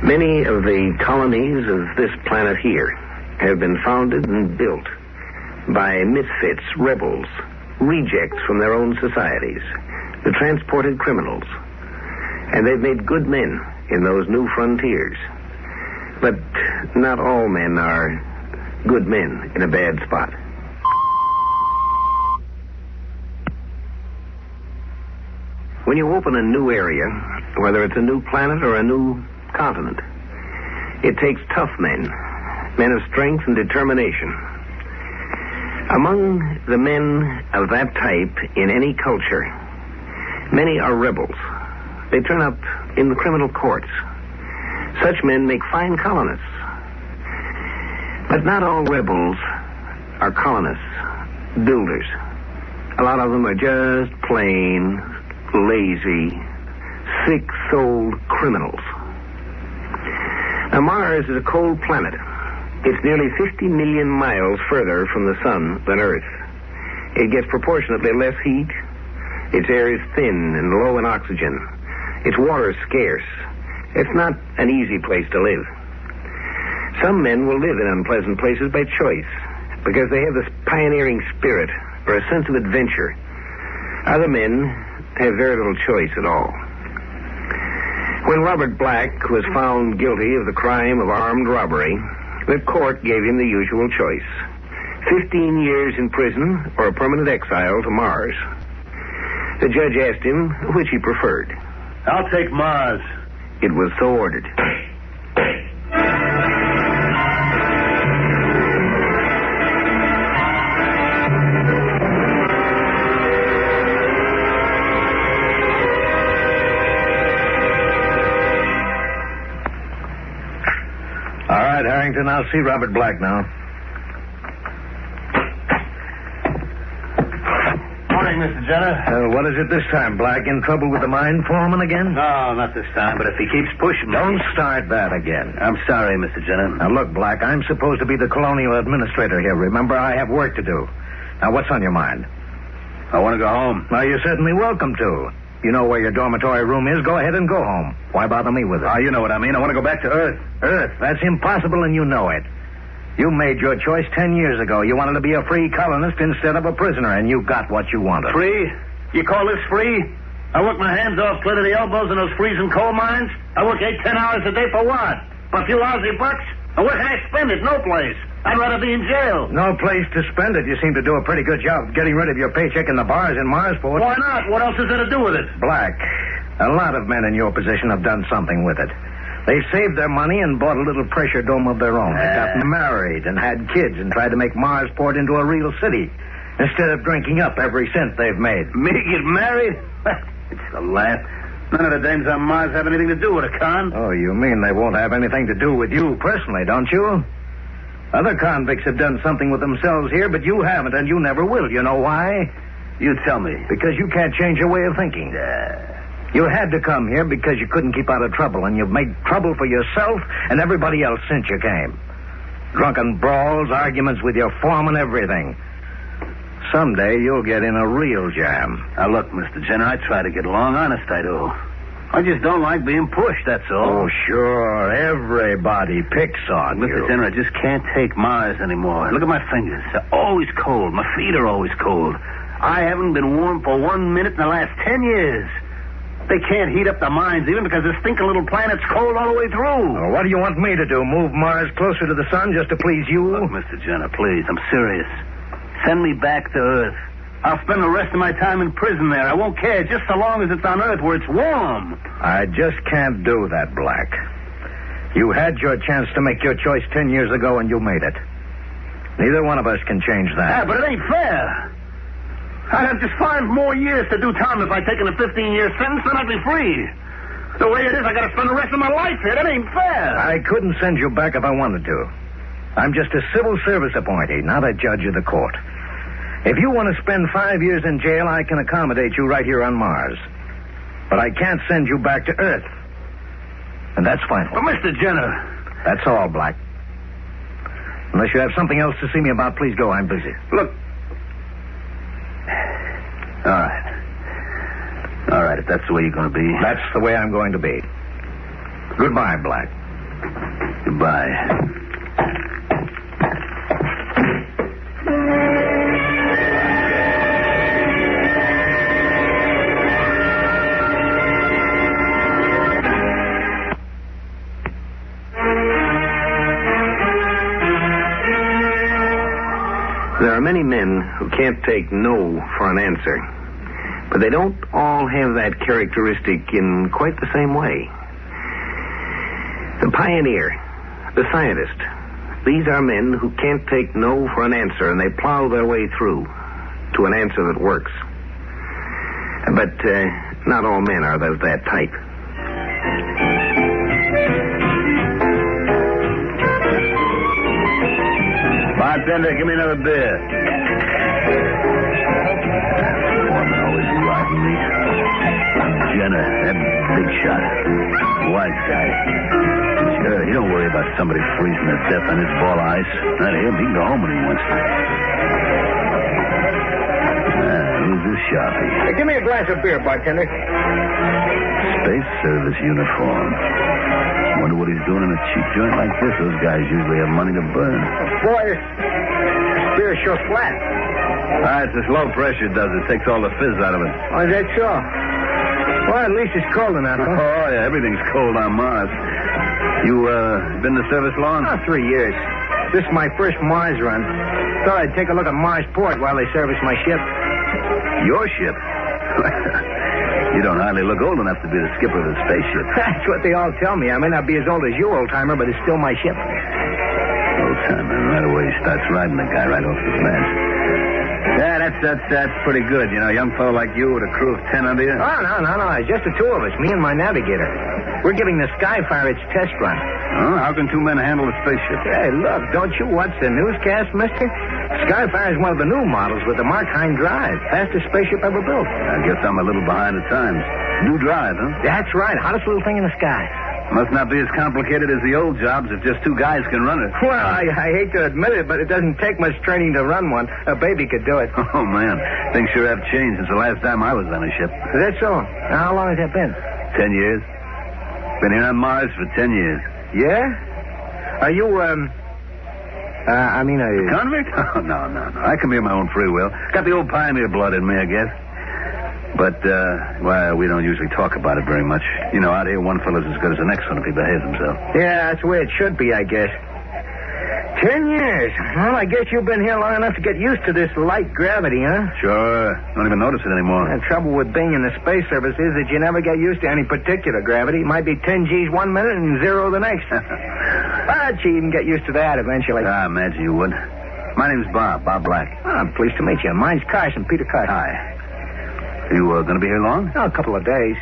Many of the colonies of this planet here have been founded and built by misfits, rebels, rejects from their own societies, the transported criminals. And they've made good men in those new frontiers. But not all men are good men in a bad spot. When you open a new area, whether it's a new planet or a new continent, it takes tough men of strength and determination. Among the men of that type in any culture, many are rebels. They turn up in the criminal courts. Such men make fine colonists. But not all rebels are colonists, builders. A lot of them are just plain, lazy, sick-souled criminals. Now, Mars is a cold planet. It's nearly 50 million miles further from the sun than Earth. It gets proportionately less heat. Its air is thin and low in oxygen. Its water is scarce. It's not an easy place to live. Some men will live in unpleasant places by choice because they have this pioneering spirit or a sense of adventure. Other men have very little choice at all. When Robert Black was found guilty of the crime of armed robbery, the court gave him the usual choice: 15 years in prison or a permanent exile to Mars. The judge asked him which he preferred. I'll take Mars. It was so ordered. All right, Harrington, I'll see Robert Black now. Morning, Mr. Jenner. What is it this time, Black? In trouble with the mine foreman again? No, not this time, but if he keeps pushing... Don't start that again. I'm sorry, Mr. Jenner. Now, look, Black, I'm supposed to be the colonial administrator here. Remember, I have work to do. Now, what's on your mind? I want to go home. Well, you're certainly welcome to. You know where your dormitory room is. Go ahead and go home. Why bother me with it? Oh, you know what I mean. I want to go back to Earth. Earth? That's impossible, and you know it. You made your choice 10 years ago. You wanted to be a free colonist instead of a prisoner, and you got what you wanted. Free? You call this free? I work my hands off clear to the elbows in those freezing coal mines. I work 8-10 hours a day for what? For a few lousy bucks? And where can I spend it? No place. I'd rather be in jail. No place to spend it. You seem to do a pretty good job of getting rid of your paycheck in the bars in Marsport. Why not? What else is there to do with it? Black, a lot of men in your position have done something with it. They saved their money and bought a little pressure dome of their own. They got married and had kids and tried to make Marsport into a real city instead of drinking up every cent they've made. Me get married? It's a laugh. None of the dames on Mars have anything to do with it, Con. Oh, you mean they won't have anything to do with you personally, don't you? Other convicts have done something with themselves here, but you haven't, and you never will. You know why? You tell me. Because you can't change your way of thinking. You had to come here because you couldn't keep out of trouble, and you've made trouble for yourself and everybody else since you came. Drunken brawls, arguments with your foreman, everything. Someday you'll get in a real jam. Now, look, Mr. Jenner, I try to get along. Honest, I do. I just don't like being pushed, that's all. Oh, sure. Everybody picks on you. Mr. Jenner, I just can't take Mars anymore. Look at my fingers. They're always cold. My feet are always cold. I haven't been warm for 1 minute in the last 10 years. They can't heat up the mines even because this stinking little planet's cold all the way through. Well, what do you want me to do? Move Mars closer to the sun just to please you? Look, Mr. Jenner, please. I'm serious. Send me back to Earth. I'll spend the rest of my time in prison there. I won't care, just so long as it's on Earth where it's warm. I just can't do that, Black. You had your chance to make your choice 10 years ago, and you made it. Neither one of us can change that. Yeah, but it ain't fair. I'd have just 5 more years to do time if I'd taken a 15-year sentence, then I'd be free. The way it is, I gotta spend the rest of my life here. That ain't fair. I couldn't send you back if I wanted to. I'm just a civil service appointee, not a judge of the court. If you want to spend 5 years in jail, I can accommodate you right here on Mars. But I can't send you back to Earth. And that's final. But, Mr. Jenner... That's all, Black. Unless you have something else to see me about, please go. I'm busy. Look... All right, if that's the way you're going to be. That's the way I'm going to be. Goodbye, Black. Goodbye. There are many men who can't take no for an answer, but they don't all have that characteristic in quite the same way. The pioneer, the scientist, these are men who can't take no for an answer, and they plow their way through to an answer that works. But not all men are of that type. Bartender, give me another beer. Foreman always riding me. Jenner, that big shot. White guy. Sure, he don't worry about somebody freezing to death on his ball of ice. Not him. He can go home when he wants to. Who's this Sharpie? Hey, give me a glass of beer, bartender. Space Service uniform. Wonder what he's doing in a cheap joint like this. Those guys usually have money to burn. Boy, this beer's sure flat. It's this low pressure does it. Takes all the fizz out of it. Oh, is that so? Well, at least it's cold enough, huh? Oh, yeah. Everything's cold on Mars. You, been in the service long? 3 years. This is my first Mars run. Thought I'd take a look at Marsport while they service my ship. Your ship? You don't hardly look old enough to be the skipper of a spaceship. That's what they all tell me. I may not be as old as you, old-timer, but it's still my ship. Old-timer. Right away he starts riding the guy right off the fence. Yeah, that's pretty good. You know, a young fellow like you with a crew of 10 under you. Oh, no. It's just the two of us, me and my navigator. We're giving the Skyfire its test run. Oh, how can two men handle a spaceship? Hey, look, don't you watch the newscast, mister? Skyfire is one of the new models with the Markheim drive. Fastest spaceship ever built. I guess I'm a little behind the times. New drive, huh? That's right. Hottest little thing in the sky. Must not be as complicated as the old jobs if just two guys can run it. Well, I hate to admit it, but it doesn't take much training to run one. A baby could do it. Oh, man. Things sure have changed since the last time I was on a ship. Is that so? How long has that been? 10 years. Been here on Mars for 10 years. Yeah? Are you, are you... Convict? Oh, no. I come here of my own free will. Got the old pioneer blood in me, I guess. But, well, we don't usually talk about it very much. You know, out here, one fellow's as good as the next one if he behaves himself. Yeah, that's the way it should be, I guess. 10 years. Well, I guess you've been here long enough to get used to this light gravity, huh? Sure. Don't even notice it anymore. The trouble with being in the space service is that you never get used to any particular gravity. It might be 10 G's 1 minute and 0 the next. But you even get used to that eventually. I imagine you would. My name's Bob Black. Oh, I'm pleased to meet you. Mine's Carson, Peter Carson. Hi. You going to be here long? Oh, a couple of days.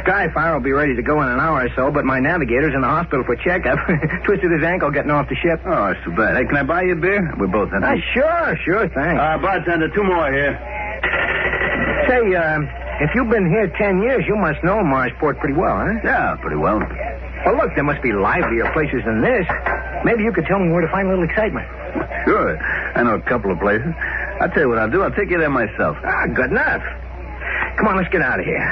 Skyfire will be ready to go in an hour or so, but my navigator's in the hospital for checkup. Twisted his ankle getting off the ship. Oh, that's too bad. Hey, can I buy you a beer? We're both empty. Sure, thanks. Bartender, 2 more here. Say, if you've been here 10 years, you must know Marsport pretty well, huh? Yeah, pretty well. Well, look, there must be livelier places than this. Maybe you could tell me where to find a little excitement. Sure. I know a couple of places. I'll tell you what I'll do. I'll take you there myself. Good enough. Come on, let's get out of here.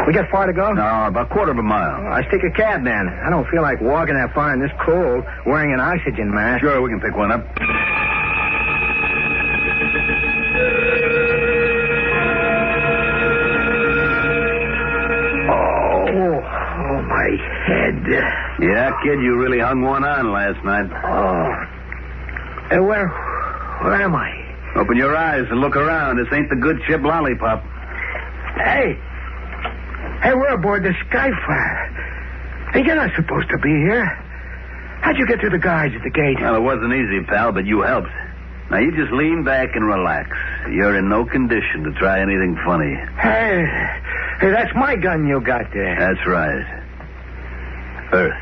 We got far to go? No, about a quarter of a mile. Oh, let's take a cab, then. I don't feel like walking that far in this cold wearing an oxygen mask. Sure, we can pick one up. Oh, my head. Yeah, kid, you really hung one on last night. Oh. Hey, where am I? Open your eyes and look around. This ain't the good ship Lollipop. Hey, we're aboard the Skyfire. Hey, you're not supposed to be here. How'd you get through the guards at the gate? Well, it wasn't easy, pal, but you helped. Now, you just lean back and relax. You're in no condition to try anything funny. Hey, that's my gun you got there. That's right. Earth.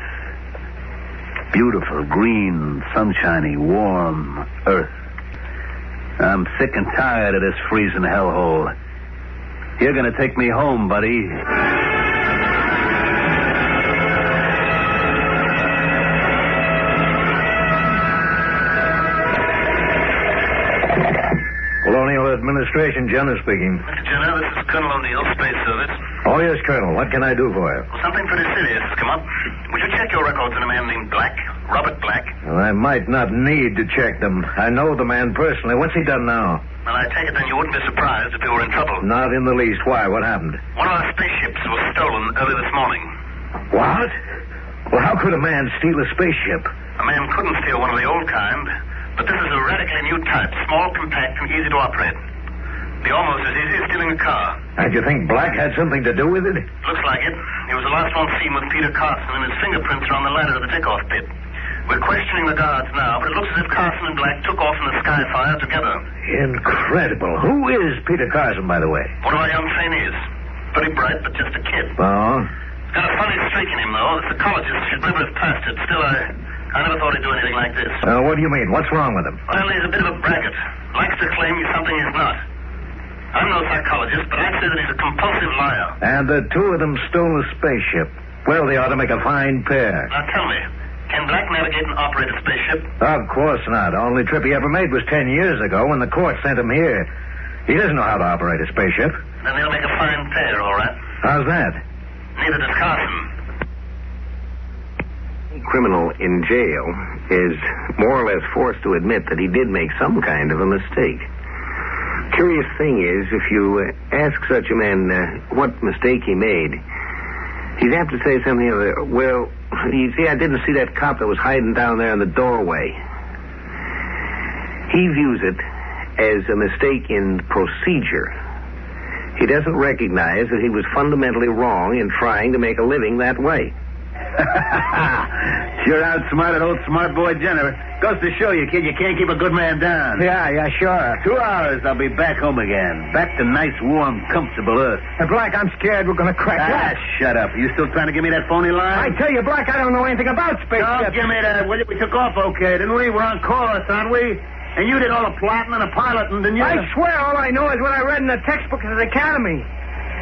Beautiful, green, sunshiny, warm Earth. I'm sick and tired of this freezing hellhole. You're going to take me home, buddy. Colonial Administration, Jenner speaking. Mr. Jenner, this is Colonel O'Neill, Space Service. Oh, yes, Colonel. What can I do for you? Well, something pretty serious has come up. Would you check your records on a man named Black? Robert Black? Well, I might not need to check them. I know the man personally. What's he done now? Well, I take it then you wouldn't be surprised if you were in trouble. Not in the least. Why? What happened? One of our spaceships was stolen early this morning. What? Well, how could a man steal a spaceship? A man couldn't steal one of the old kind, but this is a radically new type, small, compact, and easy to operate. Be almost as easy as stealing a car. And you think Black had something to do with it? Looks like it. He was the last one seen with Peter Carson, and his fingerprints are on the ladder to the takeoff pit. We're questioning the guards now, but it looks as if Carson and Black took off in the Skyfire together. Incredible. Who is Peter Carson, by the way? One of our young trainees. Pretty bright, but just a kid. Oh? He's got a funny streak in him, though. The psychologist should never have passed it. Still, I never thought he'd do anything like this. What do you mean? What's wrong with him? Well, he's a bit of a braggart. Likes to claim he's something he's not. I'm no psychologist, but I'd say that he's a compulsive liar. And the two of them stole a spaceship. Well, they ought to make a fine pair. Now, tell me, can Black navigate and operate a spaceship? Of course not. Only trip he ever made was 10 years ago when the court sent him here. He doesn't know how to operate a spaceship. Then they'll make a fine pair, all right. How's that? Neither does Carson. Criminal in jail is more or less forced to admit that he did make some kind of a mistake. Curious thing is, if you ask such a man what mistake he made, he's apt to say something of, well, you see, I didn't see that cop that was hiding down there in the doorway. He views it as a mistake in procedure. He doesn't recognize that he was fundamentally wrong in trying to make a living that way. Sure outsmarted old smart boy Jenner. Goes to show you, kid, you can't keep a good man down. Yeah, sure. 2 hours, I'll be back home again. Back to nice, warm, comfortable Earth. Black, I'm scared we're going to crack. Shut up. You still trying to give me that phony line? I tell you, Black, I don't know anything about spaceships. Don't give me that, will you? We took off okay, didn't we? We're on course, aren't we? And you did all the plotting and the piloting, didn't you? I swear all I know is what I read in the textbooks of the academy.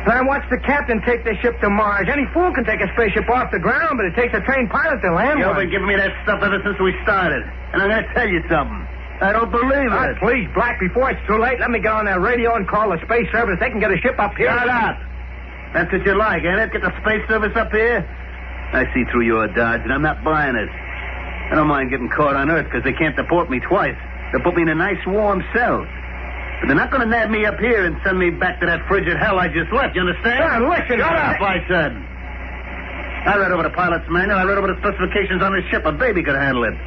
And I watched the captain take the ship to Mars. Any fool can take a spaceship off the ground, but it takes a trained pilot to land You've one. been giving me that stuff ever since we started. And I'm going to tell you something. I don't believe it. Please, Black, before it's too late, let me get on that radio and call the space service. They can get a ship up here. Shut up. That's what you like, ain't it? Get the space service up here? I see through your dodge, and I'm not buying it. I don't mind getting caught on Earth because they can't deport me twice. They'll put me in a nice warm cell. But they're not going to nab me up here and send me back to that frigid hell I just left, you understand? Listen. Shut up, I said. I read over the pilot's manual. I read over the specifications on this ship. A baby could handle it.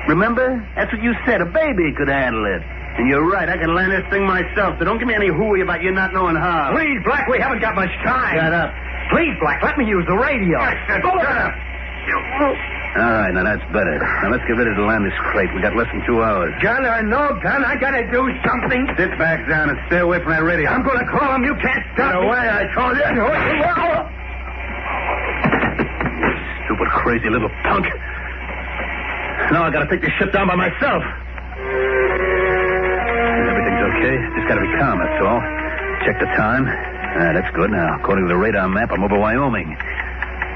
Remember? That's what you said. A baby could handle it. And you're right. I can land this thing myself. So don't give me any hooey about you not knowing how. Please, Black, we haven't got much time. Shut up. Please, Black, let me use the radio. Shut up. All right, now that's better. Now let's get ready to land this crate. We got less than 2 hours. Gun or no gun, I gotta do something. Sit back down and stay away from that radio. I'm gonna call him. You can't stop Get me. away, I told you. Stupid, crazy little punk. Now I gotta take this ship down by myself. Everything's okay. Just gotta be calm, that's all. Check the time. That's good. Now, according to the radar map, I'm over Wyoming.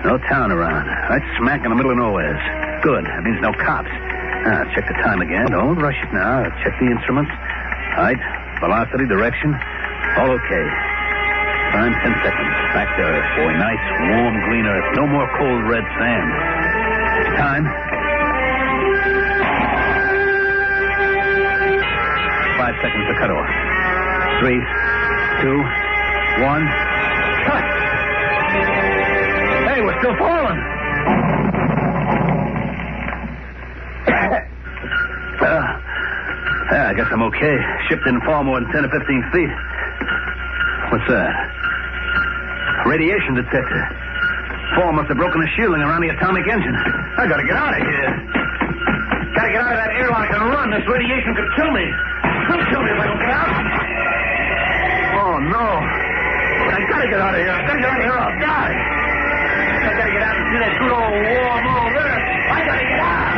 No town around. Right smack in the middle of nowhere. Good. That means no cops. Check the time again. Don't rush it now. Check the instruments. Height, velocity, direction. All okay. Time 10 seconds. Back to Earth. Boy, nice, warm, green Earth. No more cold red sand. Time. 5 seconds to cut off. 3, 2, 1. Cut! Hey, we're still falling. I guess I'm okay. Ship didn't fall more than 10 or 15 feet. What's that? Radiation detector. Fall must have broken the shielding around the atomic engine. I gotta get out of here. Gotta get out of that airlock and run. This radiation could kill me. It'll kill me if I don't get out. Oh, no. I gotta get out of here. I gotta get out of here or I'll die. I gotta get out and see that good old warm old Earth. I gotta get out.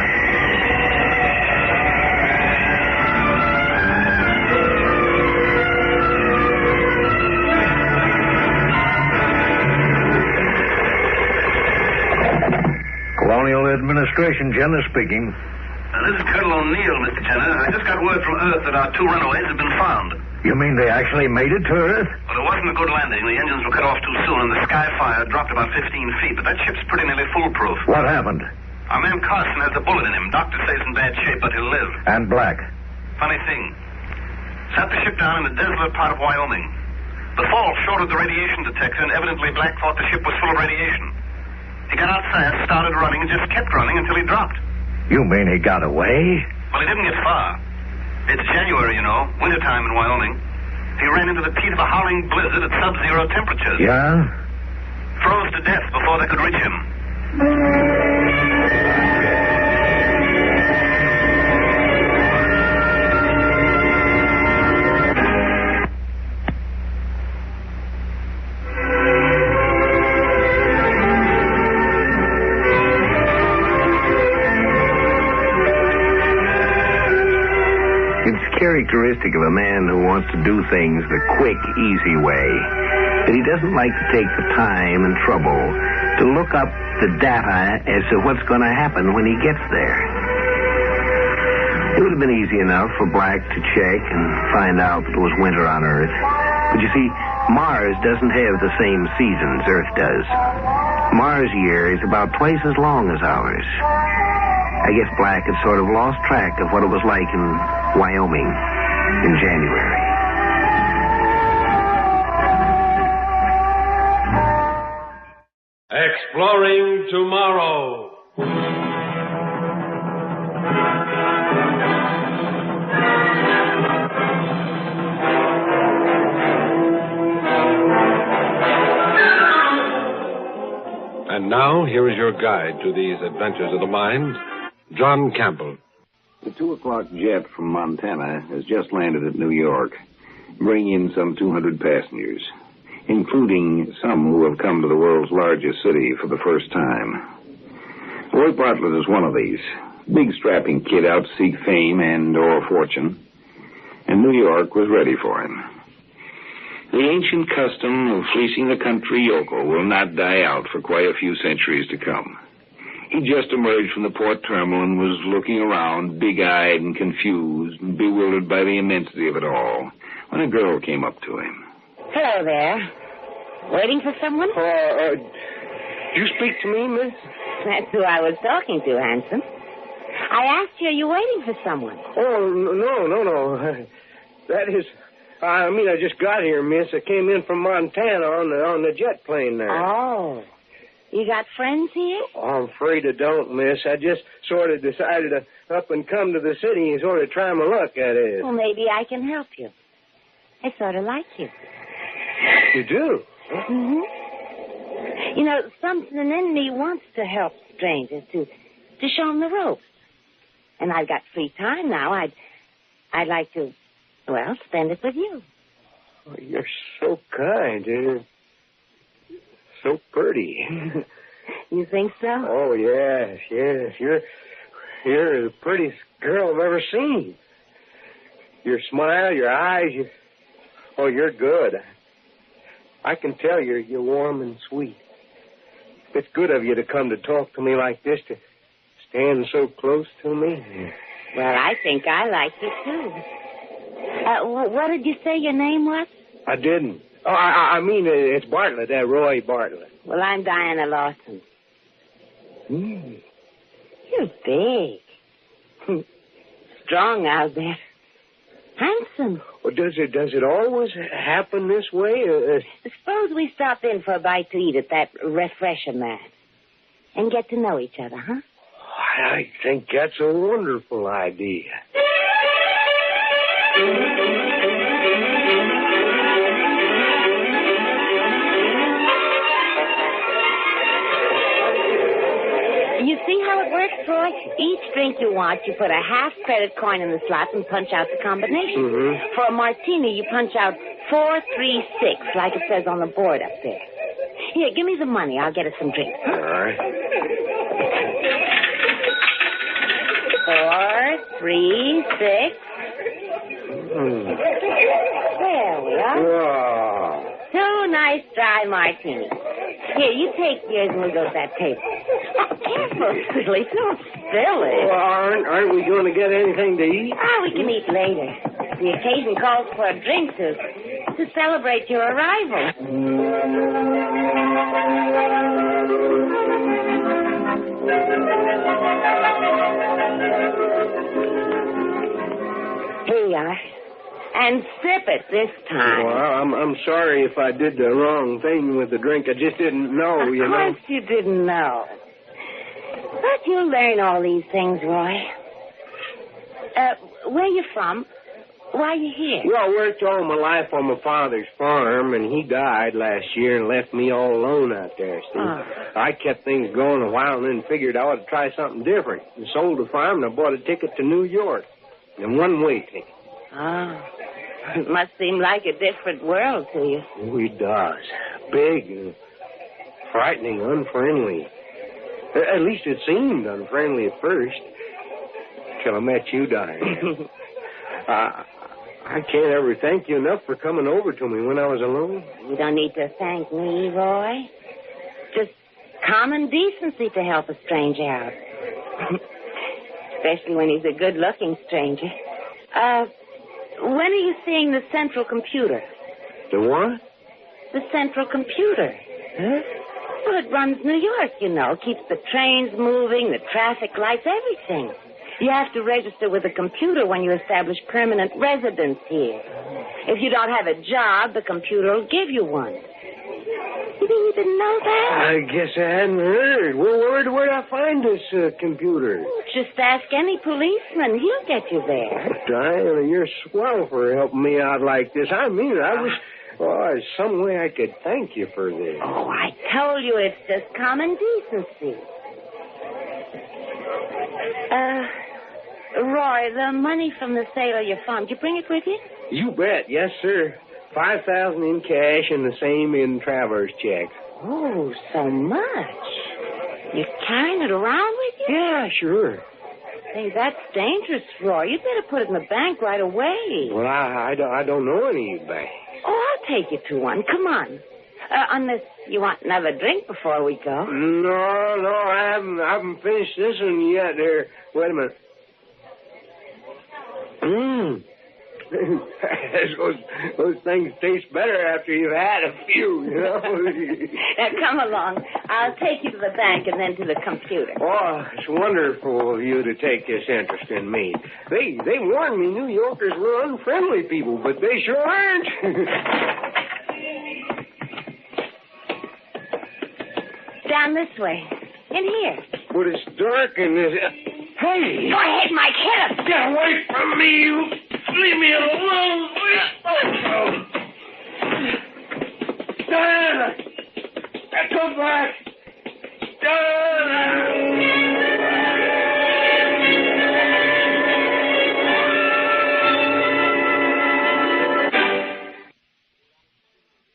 Colonial Administration, Jenner speaking. This is Colonel O'Neill, Mr. Jenner. I just got word from Earth that our 2 runaways have been found. You mean they actually made it to Earth? Well, it wasn't a good landing. The engines were cut off too soon, and the sky fire dropped about 15 feet. But that ship's pretty nearly foolproof. What happened? Our man Carson has a bullet in him. Doctor says in bad shape, but he'll live. And Black? Funny thing. Sat the ship down in the desolate part of Wyoming. The fall shorted the radiation detector, and evidently Black thought the ship was full of radiation. He got out fast, started running, and just kept running until he dropped. You mean he got away? Well, he didn't get far. It's January, you know, wintertime in Wyoming. He ran into the teeth of a howling blizzard at sub-zero temperatures. Yeah? Froze to death before they could reach him. Characteristic of a man who wants to do things the quick, easy way, that he doesn't like to take the time and trouble to look up the data as to what's going to happen when he gets there. It would have been easy enough for Black to check and find out that it was winter on Earth. But you see, Mars doesn't have the same seasons Earth does. Mars' year is about twice as long as ours. I guess Black had sort of lost track of what it was like in Wyoming in January. Exploring Tomorrow. And now, here is your guide to these adventures of the mind, John Campbell. The 2 o'clock jet from Montana has just landed at New York, bringing in some 200 passengers, including some who have come to the world's largest city for the first time. Roy Bartlett is one of these. Big strapping kid out to seek fame and/or fortune, and New York was ready for him. The ancient custom of fleecing the country yokel will not die out for quite a few centuries to come. He just emerged from the port terminal and was looking around, big-eyed and confused and bewildered by the immensity of it all, when a girl came up to him. Hello there. Waiting for someone? Do you speak to me, miss? That's who I was talking to, handsome. I asked you, are you waiting for someone? Oh, no. That is... I just got here, miss. I came in from Montana on the jet plane there. Oh. You got friends here? Oh, I'm afraid I don't, miss. I just sort of decided to up and come to the city and sort of try my luck at it. Well, maybe I can help you. I sort of like you. You do? Mm-hmm. You know, something in me wants to help strangers, to show them the ropes. And I've got free time now. I'd like to, spend it with you. Oh, you're so kind. You're so pretty. You think so? Oh, yes. You're the prettiest girl I've ever seen. Your smile, your eyes, you're good. I can tell you're warm and sweet. It's good of you to come to talk to me like this, to stand so close to me. Well, I think I like you, too. What did you say your name was? I didn't. Oh, I mean, it's Bartlett, Roy Bartlett. Well, I'm Diana Lawson. You're big. Strong out there. Handsome. Well, does it always happen this way? Suppose we stop in for a bite to eat at that refresher mat and get to know each other, huh? I think that's a wonderful idea. You see how it works, Troy? Each drink you want, you put a half credit coin in the slot and punch out the combination. Mm-hmm. For a martini, you punch out 436, like it says on the board up there. Here, give me the money. I'll get us some drinks. All right. 4, 3, 6. There we are. Wow. 2 nice dry martinis. Here, you take yours and we'll go to that table. Oh, careful, silly. Don't spill it. Well, aren't we going to get anything to eat? Oh, we can eat later. The occasion calls for a drink to celebrate your arrival. Here you are. And sip it this time. Well, I'm sorry if I did the wrong thing with the drink. I just didn't know, you know. Of course you didn't know. But you'll learn all these things, Roy. Where you from? Why are you here? Well, I worked all my life on my father's farm, and he died last year and left me all alone out there, see. Oh. I kept things going a while and then figured I ought to try something different. And sold the farm, and I bought a ticket to New York. A one-way ticket. Oh. It must seem like a different world to you. Oh, it does. Big and frightening, unfriendly. At least it seemed unfriendly at first. Till I met you, Diane. I can't ever thank you enough for coming over to me when I was alone. You don't need to thank me, Roy. Just common decency to help a stranger out. Especially when he's a good-looking stranger. When are you seeing the central computer? The what? The central computer. Huh? Well, it runs New York, you know. Keeps the trains moving, the traffic lights, everything. You have to register with the computer when you establish permanent residence here. If you don't have a job, the computer will give you one. You didn't know that? I guess I hadn't heard. Well, where'd I find this computer? Just ask any policeman. He'll get you there. Diana, you're swell for helping me out like this. I mean, I was... Oh, there's some way I could thank you for this. Oh, I told you it's just common decency. Roy, the money from the sale of your farm, did you bring it with you? You bet. Yes, sir. $5,000 in cash and the same in traveler's checks. Oh, so much. You're carrying it around with you? Yeah, sure. Hey, that's dangerous, Roy. You better put it in the bank right away. Well, I don't know any bank. Oh, I'll take you to one. Come on. Unless you want another drink before we go. No, I haven't finished this one yet. There. Wait a minute. Those things taste better after you've had a few, you know. Now, come along. I'll take you to the bank and then to the computer. Oh, it's wonderful of you to take this interest in me. They warned me New Yorkers were unfriendly people, but they sure aren't. Down this way. In here. But it's dark in this... Hey! Go ahead, Mike. Hit him. Get away from me, you... Leave me alone. Diana! Come back! Diana!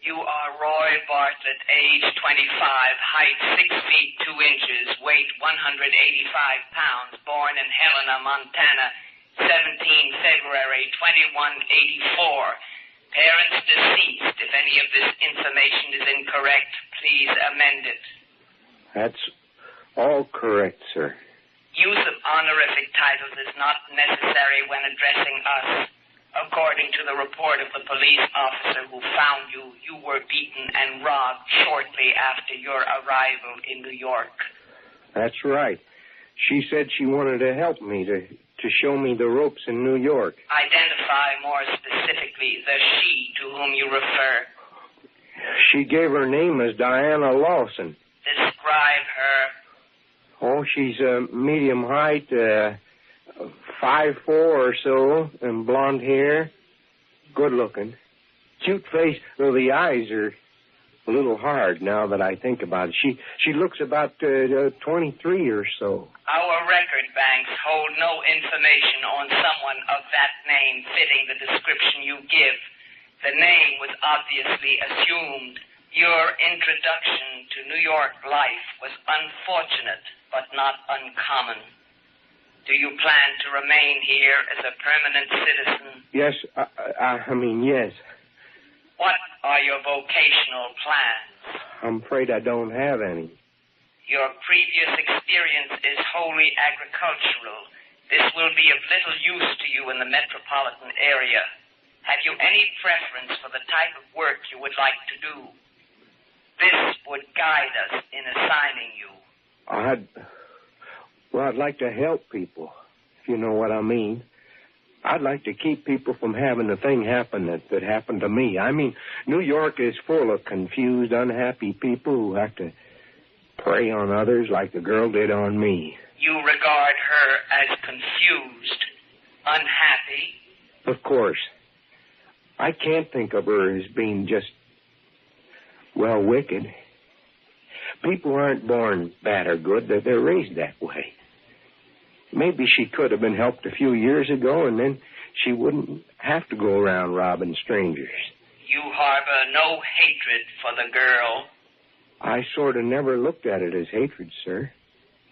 You are Roy Bartlett, age 25, height 6 feet 2 inches, weight 185 pounds, born in Helena, Montana, 17 February 2184. Parents deceased. If any of this information is incorrect, please amend it. That's all correct, sir. Use of honorific titles is not necessary when addressing us. According to the report of the police officer who found you, you were beaten and robbed shortly after your arrival in New York. That's right. She said she wanted to help me, to show me the ropes in New York. Identify more specifically the she to whom you refer. She gave her name as Diana Lawson. Describe her. Oh, she's medium height, 5'4" or so, and blonde hair. Good looking. Cute face, though the eyes are a little hard now that I think about it. She looks about 23 or so. Our record banks hold no information on someone of that name fitting the description you give. The name was obviously assumed. Your introduction to New York life was unfortunate, but not uncommon. Do you plan to remain here as a permanent citizen? Yes, I mean, yes. What are your vocational plans? I'm afraid I don't have any. Your previous experience is wholly agricultural. This will be of little use to you in the metropolitan area. Have you any preference for the type of work you would like to do? This would guide us in assigning you. I'd like to help people, if you know what I mean. I'd like to keep people from having the thing happen that happened to me. I mean, New York is full of confused, unhappy people who have to prey on others like the girl did on me. You regard her as confused, unhappy? Of course. I can't think of her as being just, well, wicked. People aren't born bad or good. They're raised that way. Maybe she could have been helped a few years ago, and then she wouldn't have to go around robbing strangers. You harbor no hatred for the girl. I sort of never looked at it as hatred, sir.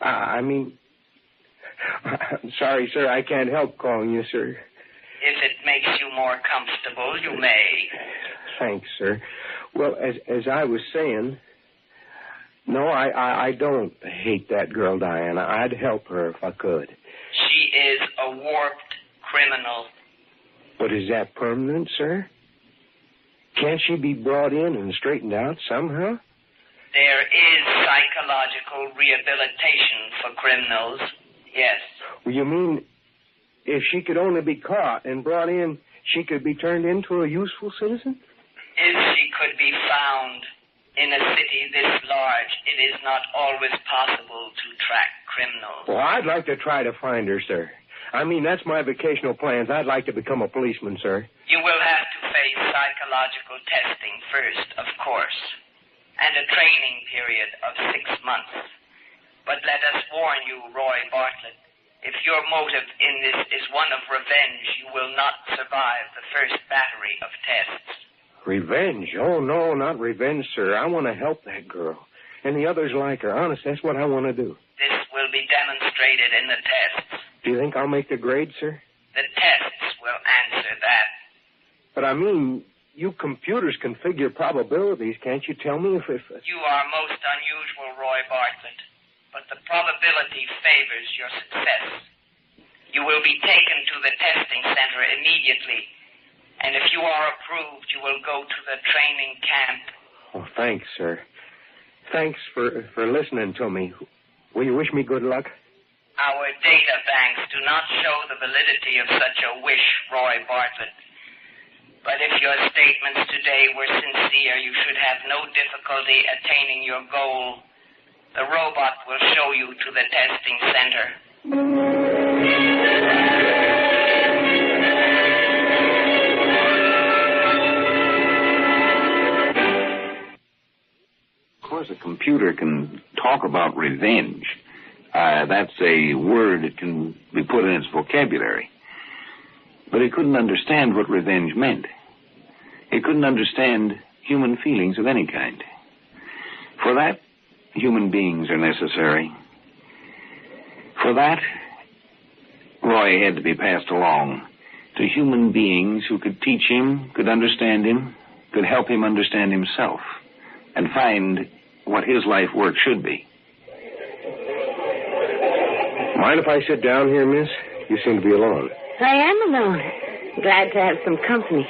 I'm sorry, sir, I can't help calling you, sir. If it makes you more comfortable, you may. Thanks, sir. Well, as I was saying, no, I don't hate that girl, Diana. I'd help her if I could. She is a warped criminal. But is that permanent, sir? Can't she be brought in and straightened out somehow? There is psychological rehabilitation for criminals, yes. Well, you mean if she could only be caught and brought in, she could be turned into a useful citizen? If she could be found in a city this large, it is not always possible to track criminals. Well, I'd like to try to find her, sir. I mean, that's my vocational plans. I'd like to become a policeman, sir. You will have to face psychological testing first, of course, and a training period of 6 months. But let us warn you, Roy Bartlett, if your motive in this is one of revenge, you will not survive the first battery of tests. Revenge? Oh, no, not revenge, sir. I want to help that girl. And the others like her. Honest, that's what I want to do. This will be demonstrated in the tests. Do you think I'll make the grade, sir? The tests will answer that. But I mean, you computers can figure probabilities. Can't you tell me if... You are most unusual, Roy Bartlett. But the probability favors your success. You will be taken to the testing center immediately. And if you are approved, you will go to the training camp. Oh, thanks, sir. Thanks for listening to me. Will you wish me good luck? Our data banks do not show the validity of such a wish, Roy Bartlett. But if your statements today were sincere, you should have no difficulty attaining your goal. The robot will show you to the testing center. Of course, a computer can talk about revenge. That's a word that can be put in its vocabulary. But it couldn't understand what revenge meant. It couldn't understand human feelings of any kind. For that, human beings are necessary. For that, Roy had to be passed along to human beings who could teach him, could understand him, could help him understand himself, and find what his life work should be. Mind if I sit down here, miss? You seem to be alone. I am alone. Glad to have some company.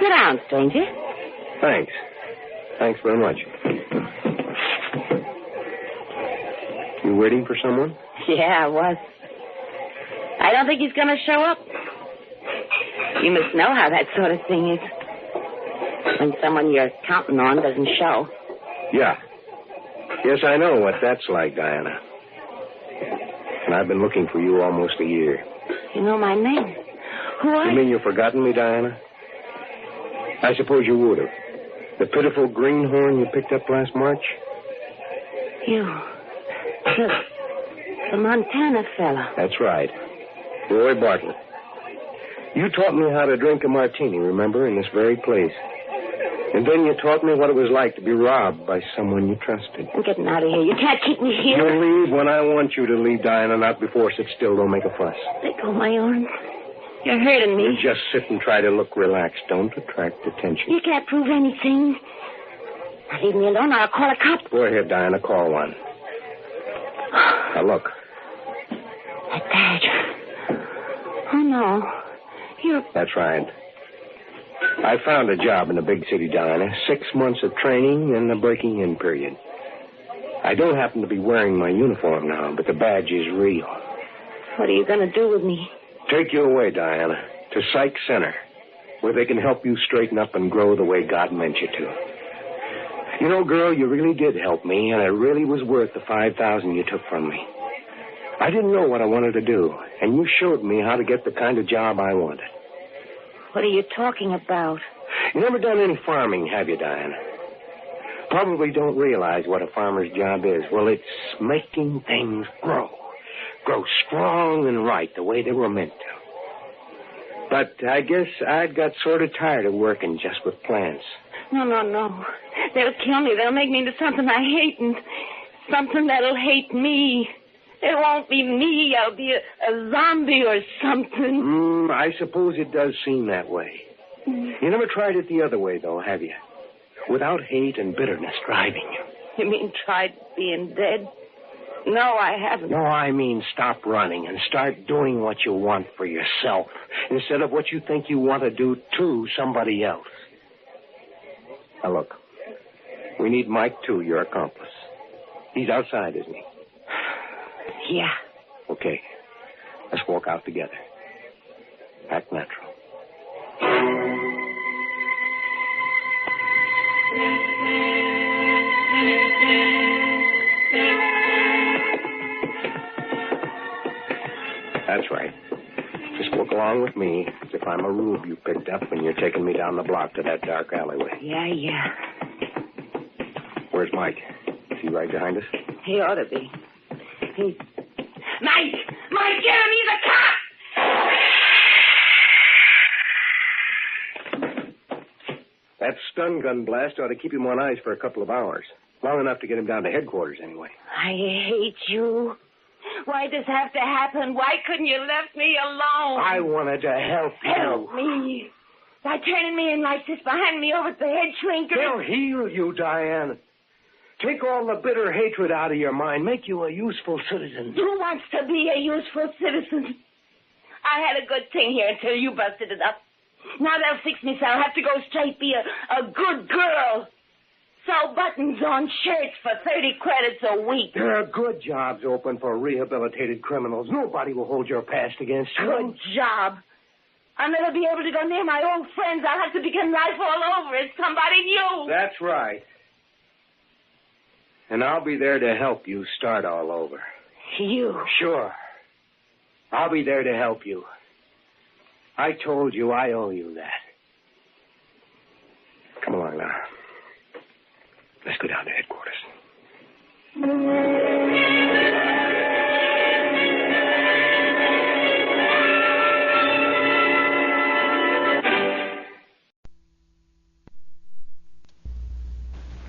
Sit down, stranger. Thanks. Thanks very much. You waiting for someone? Yeah, I was. I don't think he's going to show up. You must know how that sort of thing is. When someone you're counting on doesn't show. Yeah. Yes, I know what that's like, Diana. And I've been looking for you almost a year. You know my name. Who are you? You mean you've forgotten me, Diana? I suppose you would have. The pitiful greenhorn you picked up last March? You. The Montana fella. That's right. Roy Bartlett. You taught me how to drink a martini, remember, in this very place. And then you taught me what it was like to be robbed by someone you trusted. I'm getting out of here. You can't keep me here. You leave when I want you to leave, Diana, not before. Sit still. Don't make a fuss. Let go of my arm. You're hurting me. You just sit and try to look relaxed. Don't attract attention. You can't prove anything. Now, leave me alone or I'll call a cop. Go ahead, Diana. Call one. Now, look. That badge. Oh, no. That's right. I found a job in a big city, Diana. 6 months of training and the breaking-in period. I don't happen to be wearing my uniform now, but the badge is real. What are you going to do with me? Take you away, Diana, to Psych Center, where they can help you straighten up and grow the way God meant you to. You know, girl, you really did help me, and it really was worth the $5,000 you took from me. I didn't know what I wanted to do, and you showed me how to get the kind of job I wanted. What are you talking about? You never done any farming, have you, Diana? Probably don't realize what a farmer's job is. Well, it's making things grow strong and right the way they were meant to. But I guess I'd got sort of tired of working just with plants. No. They'll kill me. They'll make me into something I hate, and something that'll hate me. It won't be me. I'll be a zombie or something. I suppose it does seem that way. You never tried it the other way, though, have you? Without hate and bitterness driving you. You mean tried being dead? No, I haven't. No, I mean stop running and start doing what you want for yourself instead of what you think you want to do to somebody else. Now, look. We need Mike, too, your accomplice. He's outside, isn't he? Yeah. Okay. Let's walk out together. Act natural. That's right. Just walk along with me as if I'm a rube you picked up when you're taking me down the block to that dark alleyway. Yeah. Where's Mike? Is he right behind us? He ought to be. Mike! Get him! He's a cop! That stun gun blast ought to keep him on ice for a couple of hours. Long enough to get him down to headquarters, anyway. I hate you. Why does this have to happen? Why couldn't you left me alone? I wanted to help you. Help me? By turning me in like this behind me over at the head shrinker? They'll heal you, Diane. Take all the bitter hatred out of your mind. Make you a useful citizen. Who wants to be a useful citizen? I had a good thing here until you busted it up. Now they'll fix me so I'll have to go straight be a good girl. Sew buttons on shirts for 30 credits a week. There are good jobs open for rehabilitated criminals. Nobody will hold your past against you. Good job. I'll never be able to go near my old friends. I'll have to begin life all over as somebody new. That's right. And I'll be there to help you start all over. You? Sure. I'll be there to help you. I told you I owe you that. Come along now. Let's go down to headquarters.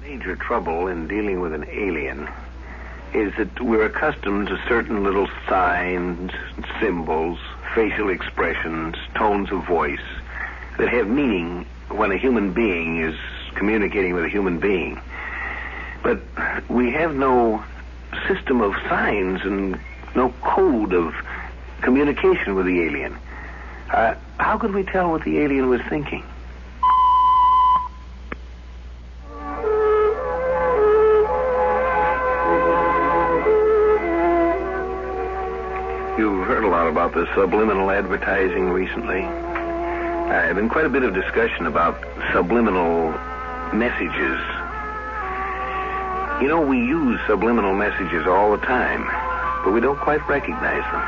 Major trouble in dealing with an alien is that we're accustomed to certain little signs, symbols, facial expressions, tones of voice that have meaning when a human being is communicating with a human being. But we have no system of signs and no code of communication with the alien. How could we tell what the alien was thinking? You've heard a lot about the subliminal advertising recently. There's been quite a bit of discussion about subliminal messages. You know, we use subliminal messages all the time, but we don't quite recognize them.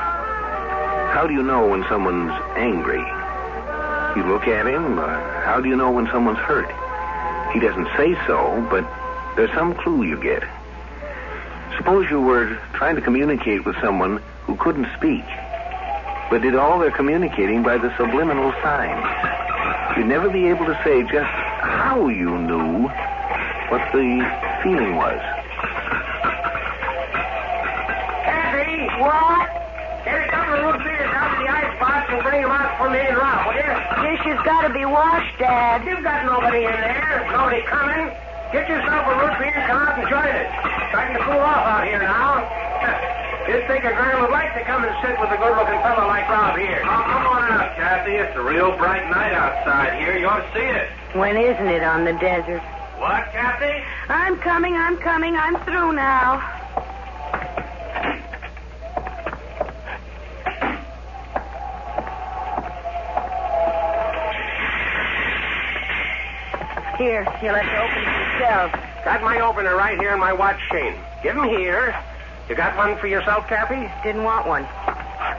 How do you know when someone's angry? You look at him, or how do you know when someone's hurt? He doesn't say so, but there's some clue you get. Suppose you were trying to communicate with someone who couldn't speak, but did all their communicating by the subliminal signs. You'd never be able to say just how you knew what the feeling was. Kathy! What? Get a couple of root beers out of the icebox and bring them out for me and Rob, will you? Dishes gotta be washed, Dad. You've got nobody in there. Nobody coming. Get yourself a root beer and come out and join us. Starting to cool off out here now. You'd think a girl would like to come and sit with a good-looking fellow like Rob here. Oh, come on out, Kathy. It's a real bright night outside here. You ought to see it. When isn't it on the desert? What, Kathy? I'm coming. I'm through now. Here, you'll have to open it yourself. Got my opener right here in my watch chain. Give him here. You got one for yourself, Cappy? Didn't want one.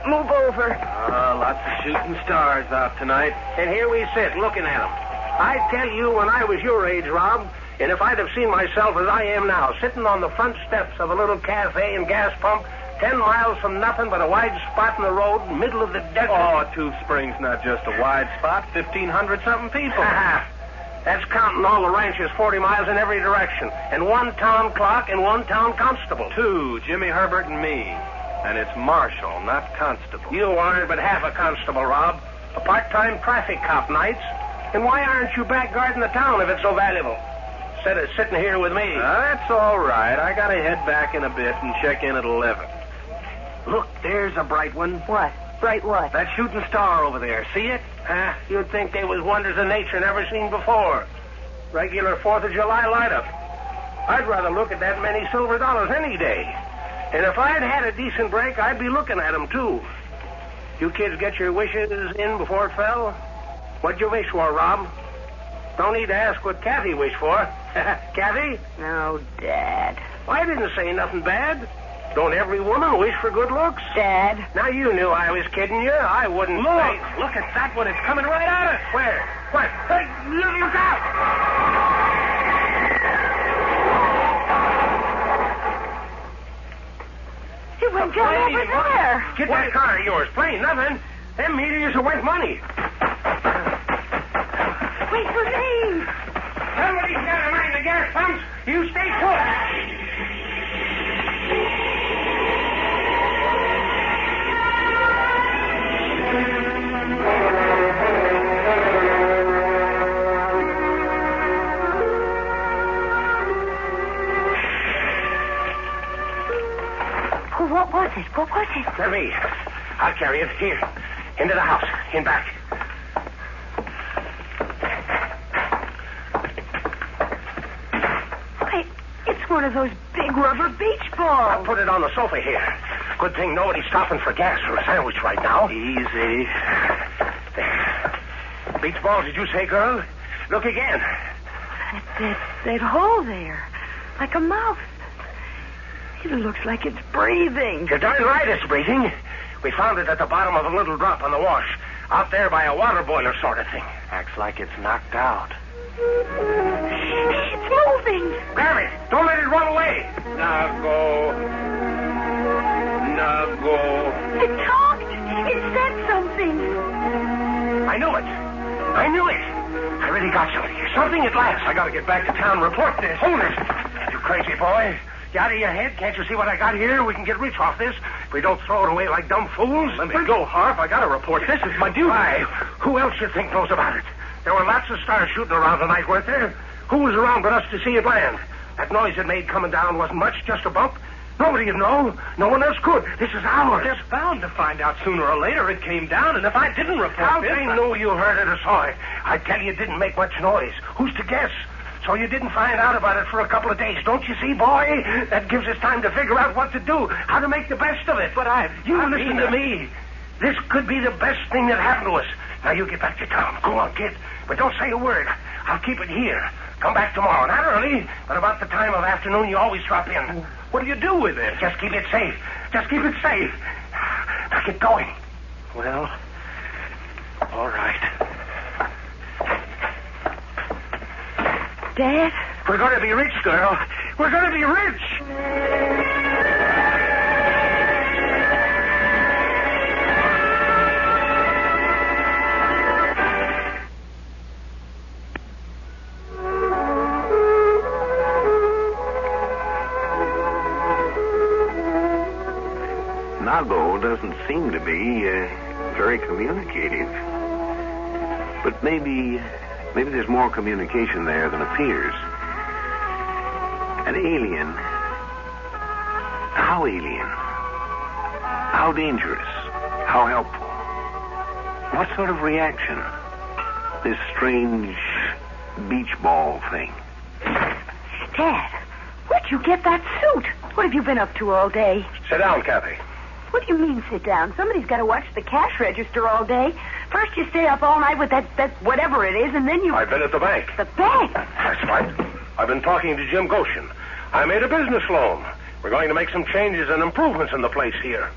Move over. Lots of shooting stars out tonight. And here we sit, looking at them. I tell you, when I was your age, Rob, and if I'd have seen myself as I am now, sitting on the front steps of a little cafe and gas pump, 10 miles from nothing but a wide spot in the road, middle of the desert. Oh, Tooth Springs, not just a wide spot. 1,500-something people. That's counting all the ranches 40 miles in every direction. And one town clock and one town constable. Two, Jimmy Herbert and me. And it's marshal, not constable. You aren't but half a constable, Rob. A part-time traffic cop nights. And why aren't you back guarding the town if it's so valuable? Instead of sitting here with me. That's all right. I gotta head back in a bit and check in at 11. Look, there's a bright one. What? Bright what? That shooting star over there. See it? You'd think they was wonders of nature never seen before. Regular 4th of July light-up. I'd rather look at that many silver dollars any day. And if I'd had a decent break, I'd be looking at them, too. You kids get your wishes in before it fell? What'd you wish for, Rob? Don't need to ask what Kathy wished for. Kathy? No, Dad. Well, I didn't say nothing bad. Don't every woman wish for good looks? Dad. Now, you knew I was kidding you. I wouldn't say... Look at that one. It's coming right at us. Where? What? Hey, look out! It went down over there. Get that car of yours. Plain nothing. Them meteors are worth money. Wait for me. Somebody's got to mind the gas pumps. You stay put. What was it? What was it? Let me. I'll carry it. Here. Into the house. In back. Wait, it's one of those big rubber beach balls. I'll put it on the sofa here. Good thing nobody's stopping for gas for a sandwich right now. Easy. There. Beach balls, did you say, girl? Look again. That hole there. Like a mouth. It looks like it's breathing. You're darn right it's breathing. We found it at the bottom of a little drop on the wash. Out there by a water boiler sort of thing. Acts like it's knocked out. It's moving. Grab it. Don't let it run away. Now go. It talked. It said something. I knew it. I I really got something here. Something at last. I gotta get back to town and report this. Hold it. You crazy boy. You out of your head? Can't you see what I got here? We can get rich off this if we don't throw it away like dumb fools. Let me go, Harp. I gotta report. This is my duty. Why? Who else you think knows about it? There were lots of stars shooting around tonight, weren't there? Who was around but us to see it land? That noise it made coming down wasn't much, just a bump. Nobody'd know. No one else could. This is ours. They're bound to find out sooner or later it came down, and if I didn't report How this... they knew you heard it or saw it? I tell you, it didn't make much noise. Who's to guess? So you didn't find out about it for a couple of days. Don't you see, boy? That gives us time to figure out what to do, how to make the best of it. But listen to me. This could be the best thing that happened to us. Now, you get back to town. Go on, kid. But don't say a word. I'll keep it here. Come back tomorrow. Not early, but about the time of afternoon you always drop in. What do you do with it? Just keep it safe. Just keep it safe. Now get going. Well, all right. Dad? We're going to be rich, girl. We're going to be rich. Nago doesn't seem to be very communicative. But maybe there's more communication there than appears. An alien. How alien? How dangerous? How helpful? What sort of reaction? This strange beach ball thing. Dad, where'd you get that suit? What have you been up to all day? Sit down, Kathy. What do you mean, sit down? Somebody's got to watch the cash register all day. First you stay up all night with that whatever it is, and then you... I've been at the bank. The bank? That's right. I've been talking to Jim Goshen. I made a business loan. We're going to make some changes and improvements in the place here.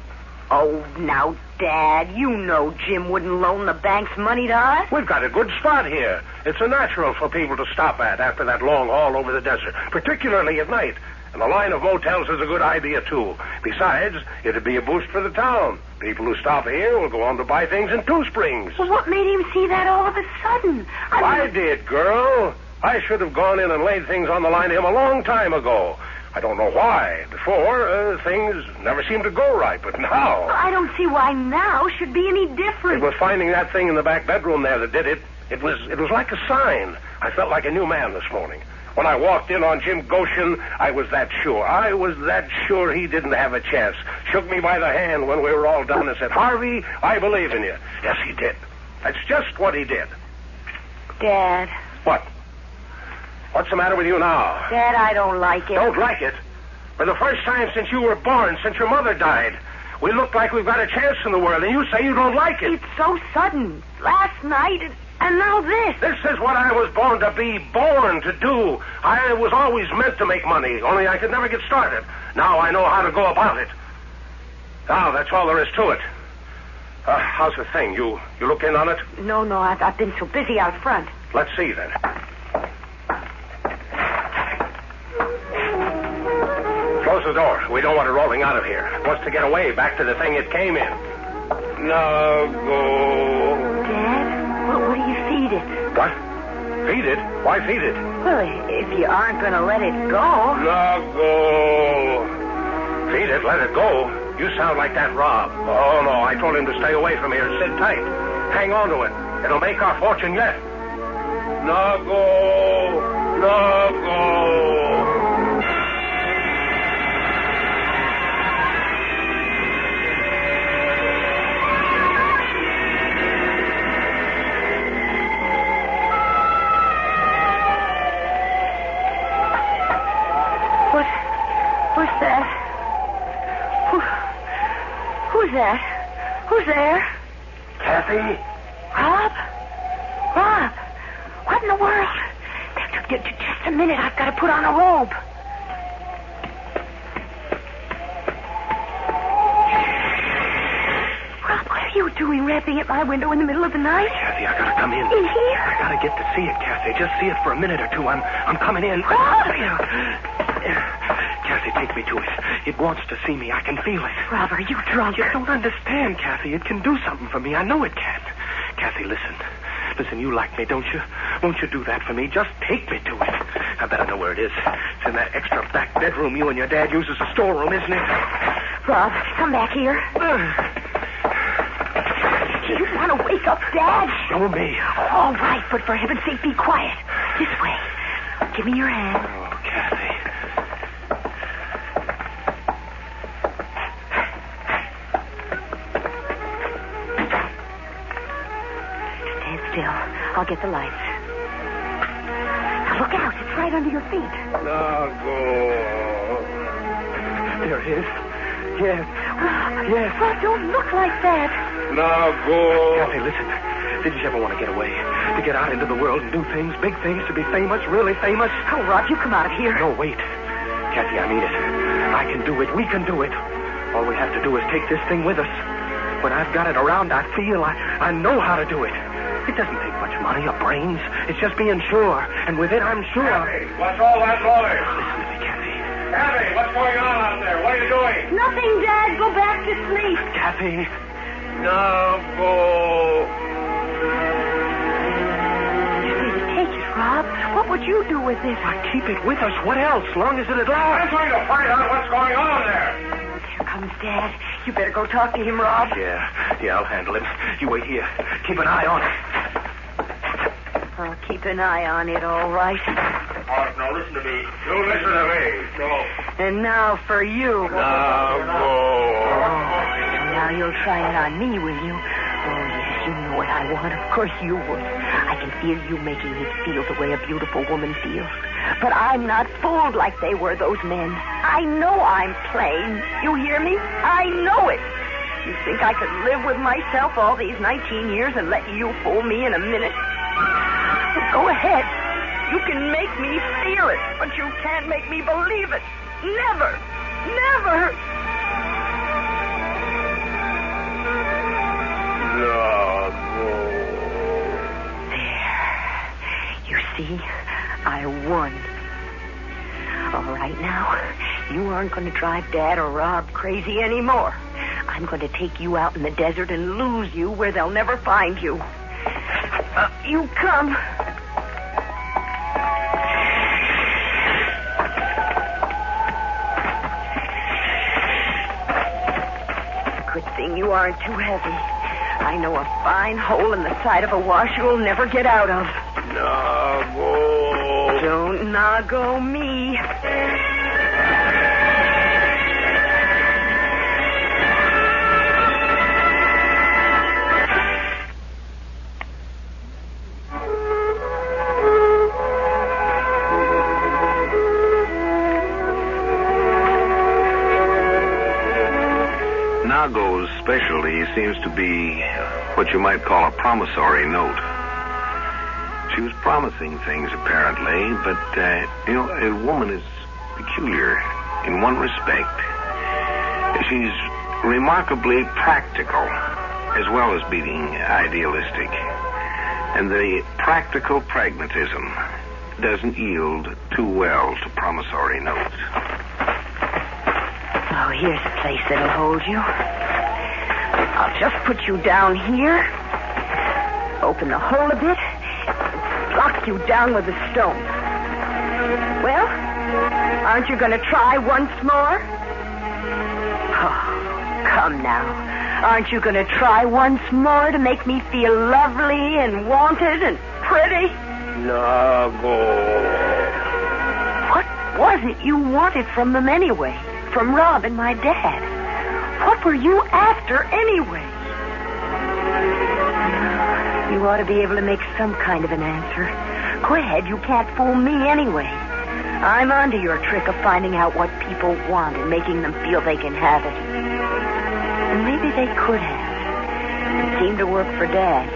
Oh, now, Dad, you know Jim wouldn't loan the bank's money to us. We've got a good spot here. It's a natural for people to stop at after that long haul over the desert, particularly at night. And the line of motels is a good idea, too. Besides, it'd be a boost for the town. People who stop here will go on to buy things in Two Springs. Well, what made him see that all of a sudden? I did, girl. I should have gone in and laid things on the line to him a long time ago. I don't know why. Before, things never seemed to go right, but now... Well, I don't see why now should be any different. It was finding that thing in the back bedroom there that did it. It was like a sign. I felt like a new man this morning. When I walked in on Jim Goshen, I was that sure. I was that sure he didn't have a chance. Shook me by the hand when we were all done and said, Harvey, I believe in you. Yes, he did. That's just what he did. Dad. What? What's the matter with you now? Dad, I don't like it. Don't like it? For the first time since you were born, since your mother died, we look like we've got a chance in the world, and you say you don't like it. It's so sudden. Last night, and now this. This is what I was born to be, born to do. I was always meant to make money, only I could never get started. Now I know how to go about it. Now, that's all there is to it. How's the thing? You look in on it? No, I've been so busy out front. Let's see, then. Close the door. We don't want it rolling out of here. It wants to get away back to the thing it came in. Now go. Dad, what do you feed it? What? Feed it? Why feed it? Well, if you aren't going to let it go. Now go. Feed it? Let it go? You sound like that Rob. Oh, no. I told him to stay away from here. Sit tight. Hang on to it. It'll make our fortune yet. Now go. Now go. What's that? Who's that? Who's there? Kathy? Rob? What in the world? Just a minute. I've got to put on a robe. Rob, what are you doing rapping at my window in the middle of the night? Kathy, I gotta come in. In here? I gotta get to see it, Kathy. Just see it for a minute or two. I'm coming in. Rob! Kathy, take me to it. It wants to see me. I can feel it. Rob, are you drunk? You don't understand, Kathy. It can do something for me. I know it can. Kathy, listen. Listen, you like me, don't you? Won't you do that for me? Just take me to it. I bet I know where it is. It's in that extra back bedroom you and your dad use as a storeroom, isn't it? Rob, come back here. Do you want to wake up Dad? Show me. All right, but for heaven's sake, be quiet. This way. Give me your hand. Oh, Kathy. Stand still. I'll get the lights. Now look out. It's right under your feet. Now go. There it is. Yes. Yes. Rob, don't look like that. Now go. Kathy, listen. Did you ever want to get away? To get out into the world and do things, big things, to be famous, really famous? Oh, Rob, you come out of here. No, wait. Kathy, I mean it. I can do it. We can do it. All we have to do is take this thing with us. When I've got it around, I feel I know how to do it. It doesn't take much money or brains. It's just being sure. And with it, I'm sure. Kathy, what's all that noise? Listen to me, Kathy. Kathy, what's going on out there? What are you doing? Nothing, Dad. Go back to sleep. Kathy. Now go. Take it, Rob. What would you do with this? I'd keep it with us. What else? Long as it'd last. I'm going to find out what's going on there. Here comes Dad. You better go talk to him, Rob. Yeah, I'll handle him. You wait here. Keep an eye on it. I'll keep an eye on it, all right. Now listen to me. You listen to me. No. And now for you. Now go. Now you'll try it on me, will you? Oh, yes, you know what I want. Of course you would. I can feel you making me feel the way a beautiful woman feels. But I'm not fooled like they were, those men. I know I'm plain. You hear me? I know it. You think I could live with myself all these 19 years and let you fool me in a minute? Well, go ahead. You can make me feel it, but you can't make me believe it. Never. Never. There. You see, I won. All right now, you aren't going to drive Dad or Rob crazy anymore. I'm going to take you out in the desert and lose you where they'll never find you. You come. Good thing you aren't too heavy. I know a fine hole in the side of a wash you'll never get out of. Nago. Don't nago me. Nago's specialty seems to be what you might call a promissory note. She was promising things, apparently, but, a woman is peculiar in one respect. She's remarkably practical, as well as being idealistic. And the practical pragmatism doesn't yield too well to promissory notes. Oh, here's a place that'll hold you. I'll just put you down here, open the hole a bit, and block you down with a stone. Well, aren't you going to try once more? Oh, come now. Aren't you going to try once more to make me feel lovely and wanted and pretty? Nago. What was it you wanted from them anyway? From Rob and my dad? What were you after anyway? You ought to be able to make some kind of an answer. Go ahead, you can't fool me anyway. I'm onto your trick of finding out what people want and making them feel they can have it. And maybe they could have. It seemed to work for Dad.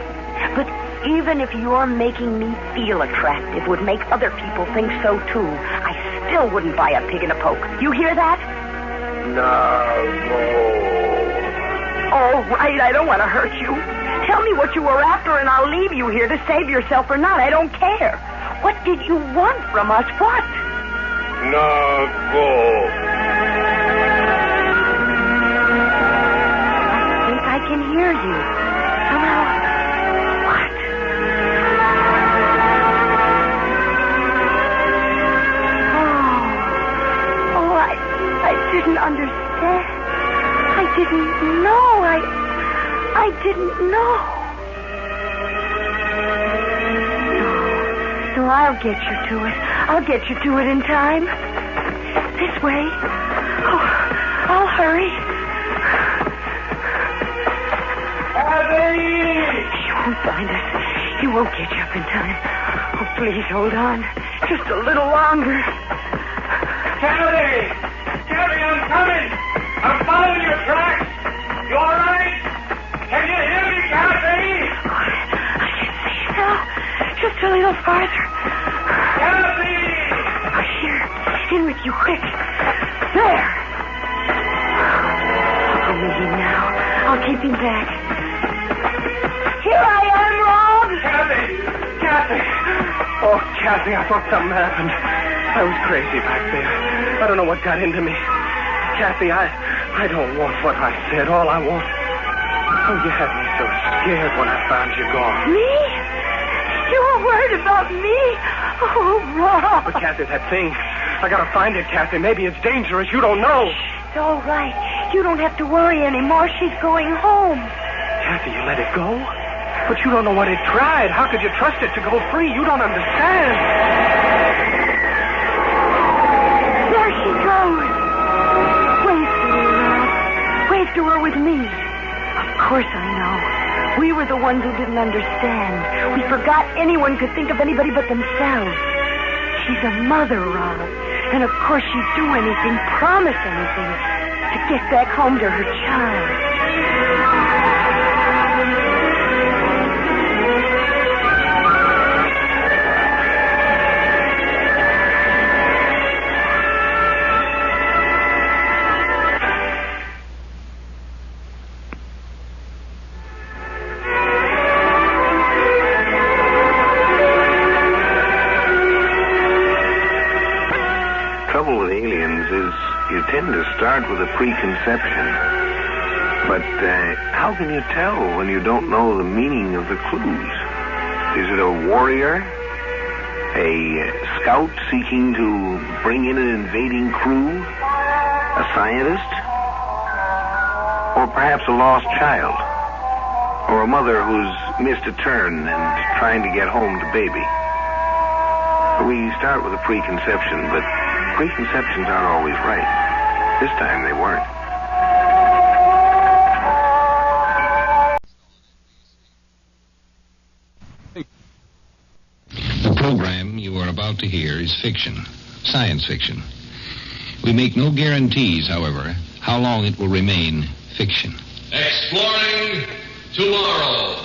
But even if your making me feel attractive would make other people think so too, I still wouldn't buy a pig in a poke. You hear that? Nago. All right, I don't want to hurt you. Tell me what you were after, and I'll leave you here to save yourself or not. I don't care. What did you want from us? What? Nago. I think I can hear you. Somehow. What? Oh, I didn't understand. I didn't know. I didn't know. No, I'll get you to it. I'll get you to it in time. This way. Oh, I'll hurry. Abby! You won't find us. You won't catch up in time. Oh, please hold on. Just a little longer. Kathy! Kathy, I'm coming! I'm following your tracks! You all right? Can you hear me, Kathy? I can see you now. Just a little farther. Kathy! Here. In with you, quick. There. I'll go with him now. I'll keep him back. Here I am, Rob. Kathy! Oh, Kathy, I thought something happened. I was crazy back there. I don't know what got into me. Kathy, I don't want what I said. All I want... Oh, you had me so scared when I found you gone. Me? You were worried about me? Oh, Rob. But, Kathy, that thing... I gotta find it, Kathy. Maybe it's dangerous. You don't know. It's all right. You don't have to worry anymore. She's going home. Kathy, you let it go? But you don't know what it tried. How could you trust it to go free? You don't understand. There she goes. Wave to her, Rob. Wave to her with me. Of course I know. We were the ones who didn't understand. We forgot anyone could think of anybody but themselves. She's a mother, Rob. And of course she'd do anything, promise anything, to get back home to her child. To start with a preconception. But how can you tell when you don't know the meaning of the clues? Is it a warrior? A scout seeking to bring in an invading crew? A scientist? Or perhaps a lost child? Or a mother who's missed a turn and trying to get home to baby? We start with a preconception, but preconceptions aren't always right. This time they weren't. The program you are about to hear is fiction, science fiction. We make no guarantees, however, how long it will remain fiction. Exploring Tomorrow.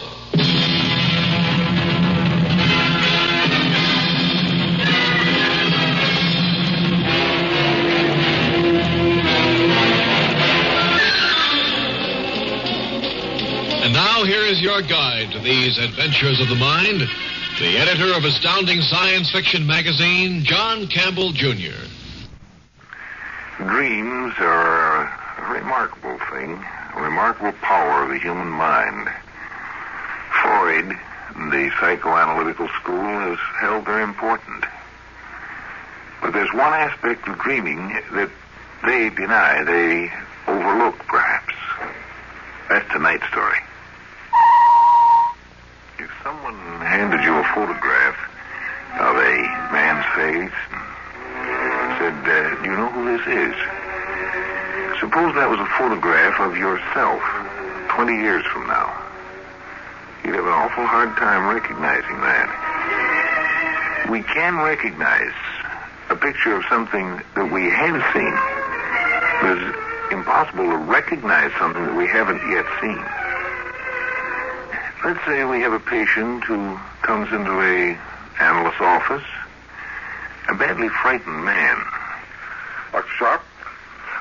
And now here is your guide to these adventures of the mind, the editor of Astounding Science Fiction magazine, John Campbell, Jr. Dreams are a remarkable thing, a remarkable power of the human mind. Freud, the psychoanalytical school, has held very important. But there's one aspect of dreaming that they deny, they overlook, perhaps. That's tonight's story. If someone handed you a photograph of a man's face and said, do you know who this is? Suppose that was a photograph of yourself 20 years from now. You'd have an awful hard time recognizing that. We can recognize a picture of something that we have seen. But it's impossible to recognize something that we haven't yet seen. Let's say we have a patient who comes into a analyst's office, a badly frightened man. Dr. Sharp,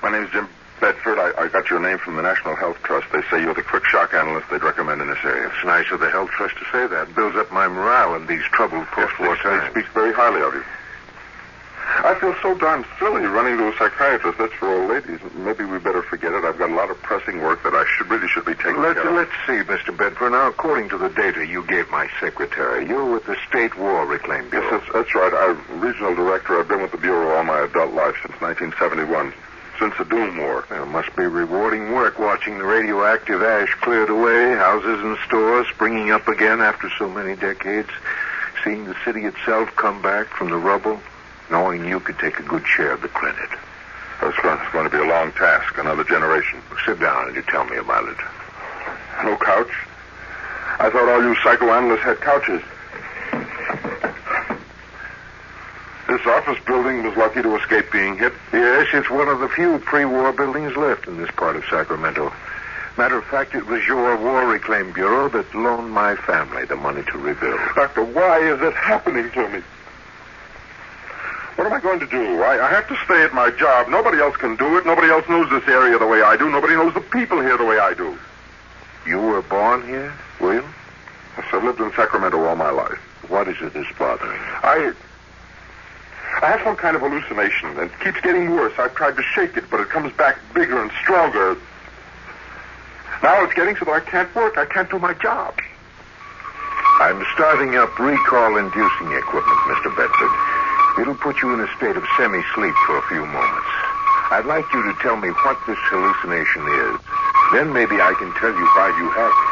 my name's Jim Bedford. I got your name from the National Health Trust. They say you're the quick shock analyst they'd recommend in this area. It's nice of the Health Trust to say that. Builds up my morale in these troubled post-war times. They speak very highly of you. I feel so darn silly running to a psychiatrist. That's for old ladies. Maybe we better forget it. I've got a lot of pressing work that I really should be taking care of. Let's see, Mr. Bedford. Now, according to the data you gave my secretary, you're with the State War Reclaim Bureau. Yes, that's right. I'm regional director. I've been with the Bureau all my adult life since 1971. Since the Doom War. Well, it must be rewarding work watching the radioactive ash cleared away, houses and stores springing up again after so many decades, seeing the city itself come back from the rubble, knowing you could take a good share of the credit. That's going to be a long task, another generation. Sit down and you tell me about it. No couch? I thought all you psychoanalysts had couches. This office building was lucky to escape being hit. Yes, it's one of the few pre-war buildings left in this part of Sacramento. Matter of fact, it was your War Reclaim Bureau that loaned my family the money to rebuild. Doctor, why is it happening to me? What am I going to do? I have to stay at my job. Nobody else can do it. Nobody else knows this area the way I do. Nobody knows the people here the way I do. You were born here, were you? Yes, I've lived in Sacramento all my life. What is it that's bothering you? I have some kind of hallucination. It keeps getting worse. I've tried to shake it, but it comes back bigger and stronger. Now it's getting so that I can't work. I can't do my job. I'm starting up recall-inducing equipment, Mr. Bedford. It'll put you in a state of semi-sleep for a few moments. I'd like you to tell me what this hallucination is. Then maybe I can tell you why you have it.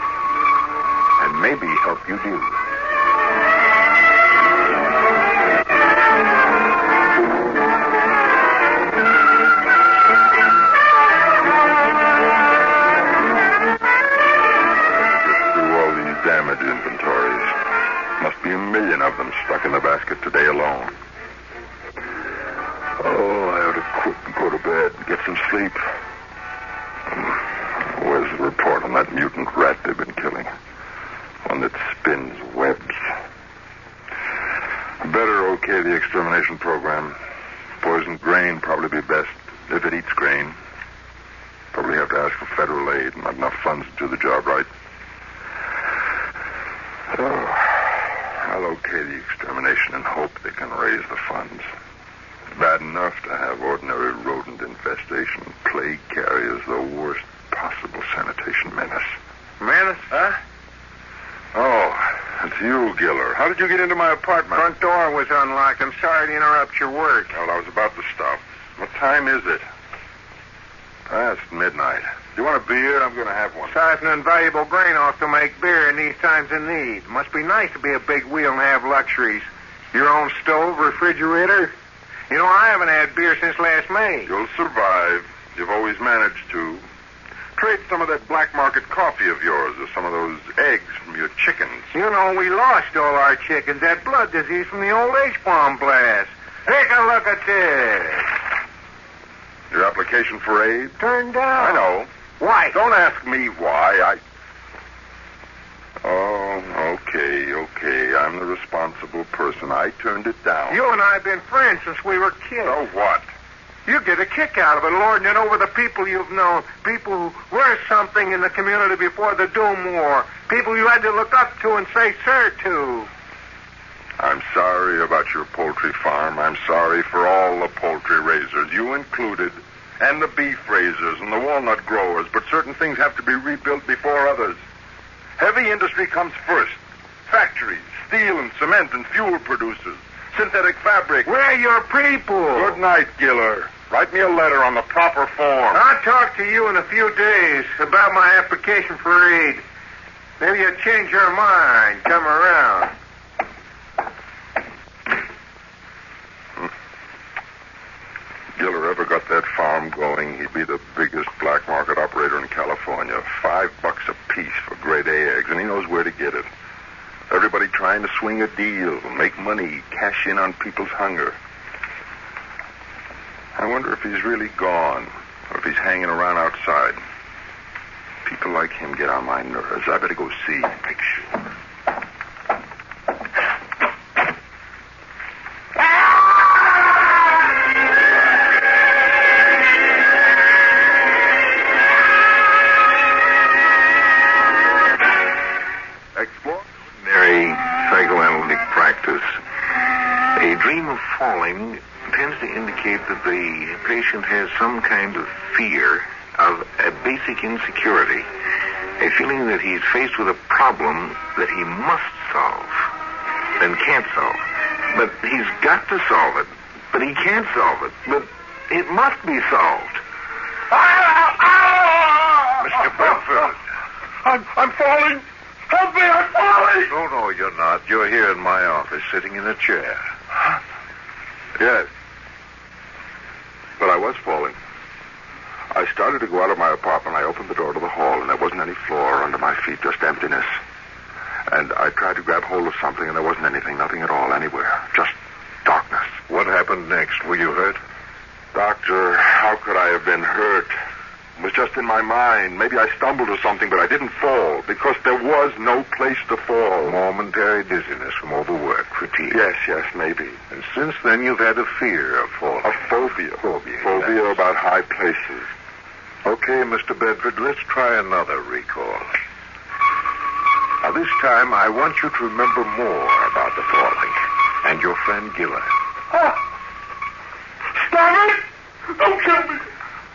And maybe help you deal with it. of them stuck in the basket today alone. Oh, I ought to quit and go to bed and get some sleep. Where's the report on that mutant rat they've been killing? One that spins webs. Better okay the extermination program. Poisoned grain probably be best if it eats grain. Probably have to ask for federal aid. Not enough funds to do the job right. So, I'll okay the extermination and hope they can raise the funds. It's bad enough to have ordinary rodent infestation. Plague carriers the worst possible sanitation menace. Menace? Huh? Oh, it's you, Giller. How did you get into my apartment? Front door was unlocked. I'm sorry to interrupt your work. Well, I was about to stop. What time is it? Past midnight. Do you want a beer? I'm going to have one. Siphoning valuable grain off to make beer in these times of need. Must be nice to be a big wheel and have luxuries. Your own stove, refrigerator. You know, I haven't had beer since last May. You'll survive. You've always managed to. Trade some of that black market coffee of yours or some of those eggs from your chickens. You know, we lost all our chickens. That blood disease from the old H-bomb blast. Take a look at this. Your application for aid? Turned down. I know. Why? Don't ask me why. Oh, okay. I'm the responsible person. I turned it down. You and I have been friends since we were kids. So what? You get a kick out of it, lording it over the people you've known. People who were something in the community before the Doom War. People you had to look up to and say sir to. I'm sorry about your poultry farm. I'm sorry for all the poultry raisers, you included, and the beef raisers and the walnut growers, but certain things have to be rebuilt before others. Heavy industry comes first. Factories, steel and cement and fuel producers, synthetic fabric. We're your people. Good night, Giller. Write me a letter on the proper form. I'll talk to you in a few days about my application for aid. Maybe you'll change your mind. Come around. Giller ever got that farm going, he'd be the biggest black market operator in California. $5 a piece for grade A eggs, and he knows where to get it. Everybody trying to swing a deal, make money, cash in on people's hunger. I wonder if he's really gone, or if he's hanging around outside. People like him get on my nerves. I better go see, make sure. Tends to indicate that the patient has some kind of fear of a basic insecurity, a feeling that he's faced with a problem that he must solve, then can't solve. But he's got to solve it, but he can't solve it, but it must be solved. Mr. Bedford. I'm falling. Help me, I'm falling. No, you're not. You're here in my office, sitting in a chair. Yes. But I was falling. I started to go out of my apartment. I opened the door to the hall, and there wasn't any floor under my feet, just emptiness. And I tried to grab hold of something, and there wasn't anything, nothing at all, anywhere. Just darkness. What happened next? Were you hurt? Doctor, how could I have been hurt? It was just in my mind. Maybe I stumbled or something, but I didn't fall, because there was no place to fall. Momentary dizziness from overwork, fatigue. Yes, maybe. And since then, you've had a fear of falling. A phobia. Phobia about high places. Okay, Mr. Bedford, let's try another recall. Now, this time, I want you to remember more about the falling and your friend Giller. Stop it! Don't kill me!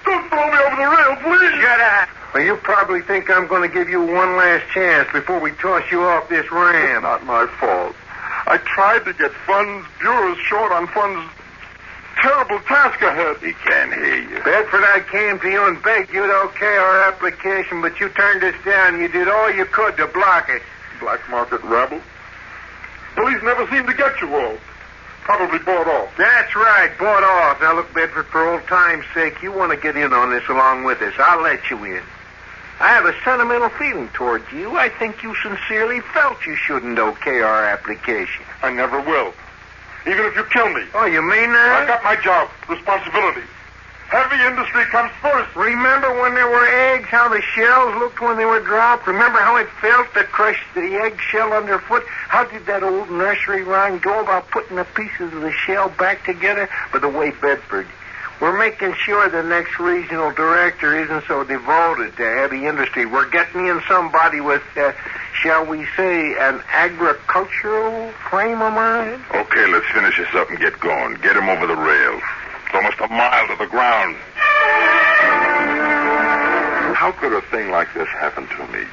Don't throw me over the rail, please! Shut up! Well, you probably think I'm going to give you one last chance before we toss you off this ramp. It's not my fault. I tried to get funds. Bureau's short on funds. Terrible task ahead. He can't hear you. Bedford, I came to you and begged you to okay our application, but you turned us down. You did all you could to block it. Black market rabble? Police never seem to get you all. Probably bought off. That's right, bought off. Now, look, Bedford, for old time's sake, you want to get in on this along with us. I'll let you in. I have a sentimental feeling towards you. I think you sincerely felt you shouldn't okay our application. I never will. Even if you kill me. Oh, you mean that? I got my job, responsibility. Heavy industry comes first. Remember when there were eggs, how the shells looked when they were dropped? Remember how it felt to crush the eggshell underfoot? How did that old nursery rhyme go about putting the pieces of the shell back together? By the way, Bedford, we're making sure the next regional director isn't so devoted to heavy industry. We're getting in somebody with, shall we say, an agricultural frame of mind. Okay, let's finish this up and get going. Get him over the rail. It's almost a mile to the ground. How could a thing like this happen to me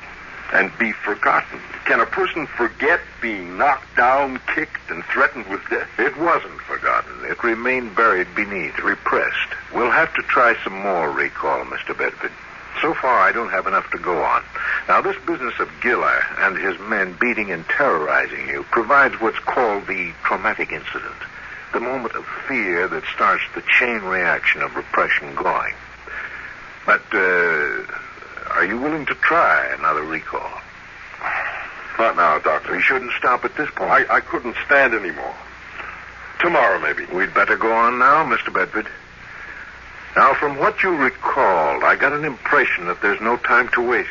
and be forgotten? Can a person forget being knocked down, kicked, and threatened with death? It wasn't forgotten. It remained buried beneath, repressed. We'll have to try some more recall, Mr. Bedford. So far, I don't have enough to go on. Now, this business of Giller and his men beating and terrorizing you provides what's called the traumatic incident. The moment of fear that starts the chain reaction of repression going. But, are you willing to try another recall? Not now, Doctor. We shouldn't stop at this point. I couldn't stand anymore. Tomorrow, maybe. We'd better go on now, Mr. Bedford. Now, from what you recalled, I got an impression that there's no time to waste.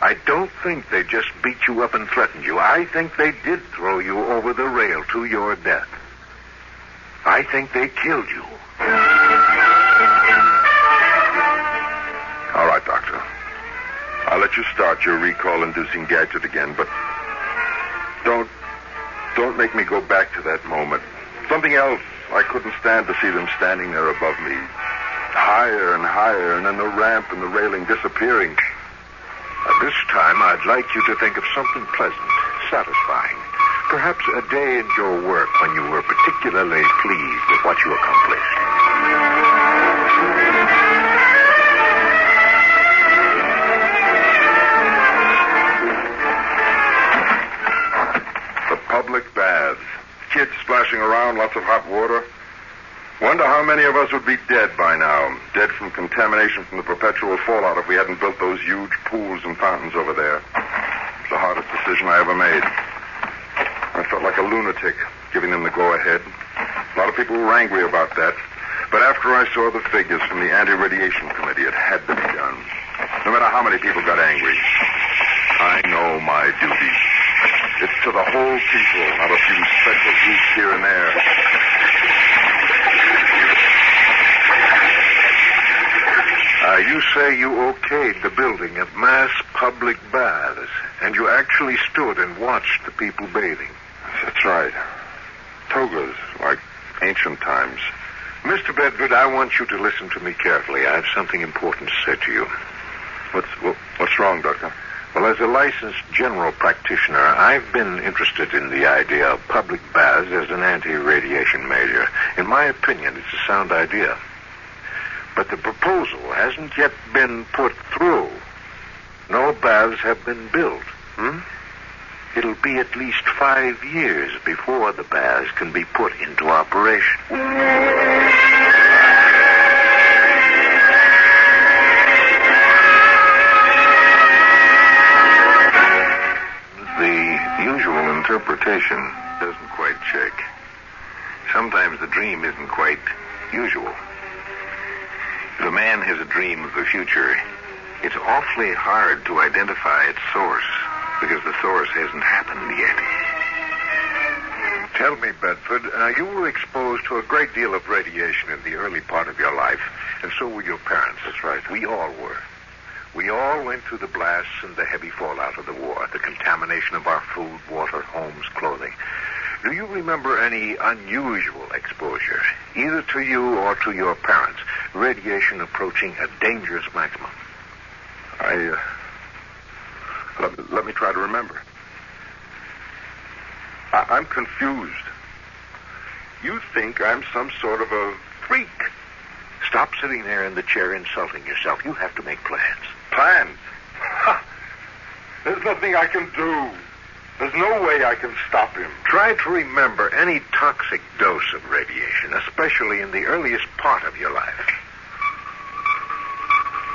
I don't think they just beat you up and threatened you. I think they did throw you over the rail to your death. I think they killed you. All right, Doctor. I'll let you start your recall-inducing gadget again, but don't make me go back to that moment. Something else. I couldn't stand to see them standing there above me. Higher and higher, and then the ramp and the railing disappearing. At this time, I'd like you to think of something pleasant, satisfying. Perhaps a day in your work when you were particularly pleased with what you accomplished. The public baths. Kids splashing around, lots of hot water. Wonder how many of us would be dead by now. Dead from contamination from the perpetual fallout if we hadn't built those huge pools and fountains over there. It's the hardest decision I ever made. I felt like a lunatic giving them the go-ahead. A lot of people were angry about that. But after I saw the figures from the Anti-Radiation Committee, it had to be done. No matter how many people got angry. I know my duty. It's to the whole people, not a few special groups here and there. You say you okayed the building of mass public baths, and you actually stood and watched the people bathing. That's right. Togas, like ancient times. Mr. Bedford, I want you to listen to me carefully. I have something important to say to you. What's wrong, Doctor? Well, as a licensed general practitioner, I've been interested in the idea of public baths as an anti-radiation measure. In my opinion, it's a sound idea. But the proposal hasn't yet been put through. No baths have been built. It'll be at least 5 years before the baths can be put into operation. The usual interpretation doesn't quite check. Sometimes the dream isn't quite usual. If a man has a dream of the future, it's awfully hard to identify its source because the source hasn't happened yet. Tell me, Bedford, you were exposed to a great deal of radiation in the early part of your life, and so were your parents. That's right. We all were. We all went through the blasts and the heavy fallout of the war, the contamination of our food, water, homes, clothing. Do you remember any unusual exposure, either to you or to your parents, radiation approaching a dangerous maximum? Let me try to remember. I'm confused. You think I'm some sort of a freak. Stop sitting there in the chair insulting yourself. You have to make plans. Plans? There's nothing I can do. There's no way I can stop him. Try to remember any toxic dose of radiation, especially in the earliest part of your life.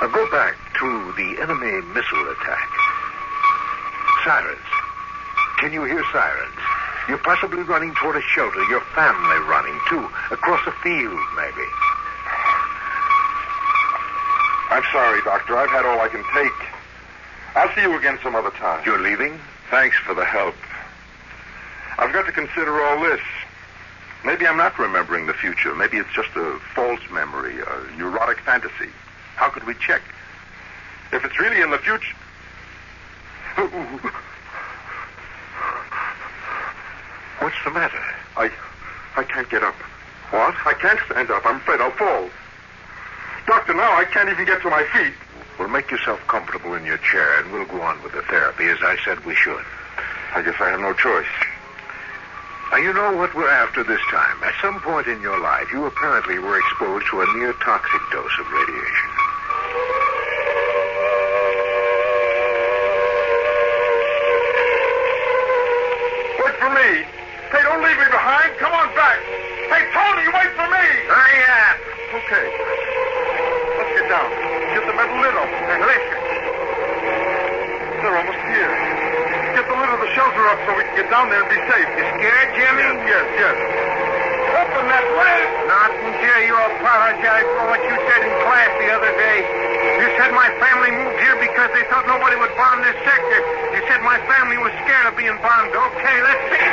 Now go back to the enemy missile attack. Sirens. Can you hear sirens? You're possibly running toward a shelter. Your family running, too. Across a field, maybe. I'm sorry, Doctor. I've had all I can take. I'll see you again some other time. You're leaving? Thanks for the help. I've got to consider all this. Maybe I'm not remembering the future. Maybe it's just a false memory, a neurotic fantasy. How could we check? If it's really in the future... What's the matter? I can't get up. What? I can't stand up. I'm afraid I'll fall. Doctor, now I can't even get to my feet. Well, make yourself comfortable in your chair, and we'll go on with the therapy, as I said we should. I guess I have no choice. Now, you know what we're after this time. At some point in your life, you apparently were exposed to a near-toxic dose of radiation. Wait for me. Hey, don't leave me behind. Come on back. Hey, Tony, wait for me. Hurry up. Okay. Let's get down. Get the metal lid open. And listen. They're almost here. Get the lid of the shelter up so we can get down there and be safe. You scared, Jimmy? Yes. Open that lid. Not until you apologize for what you said in class the other day. You said my family moved here because they thought nobody would bomb this sector. You said my family was scared of being bombed. Okay, let's see.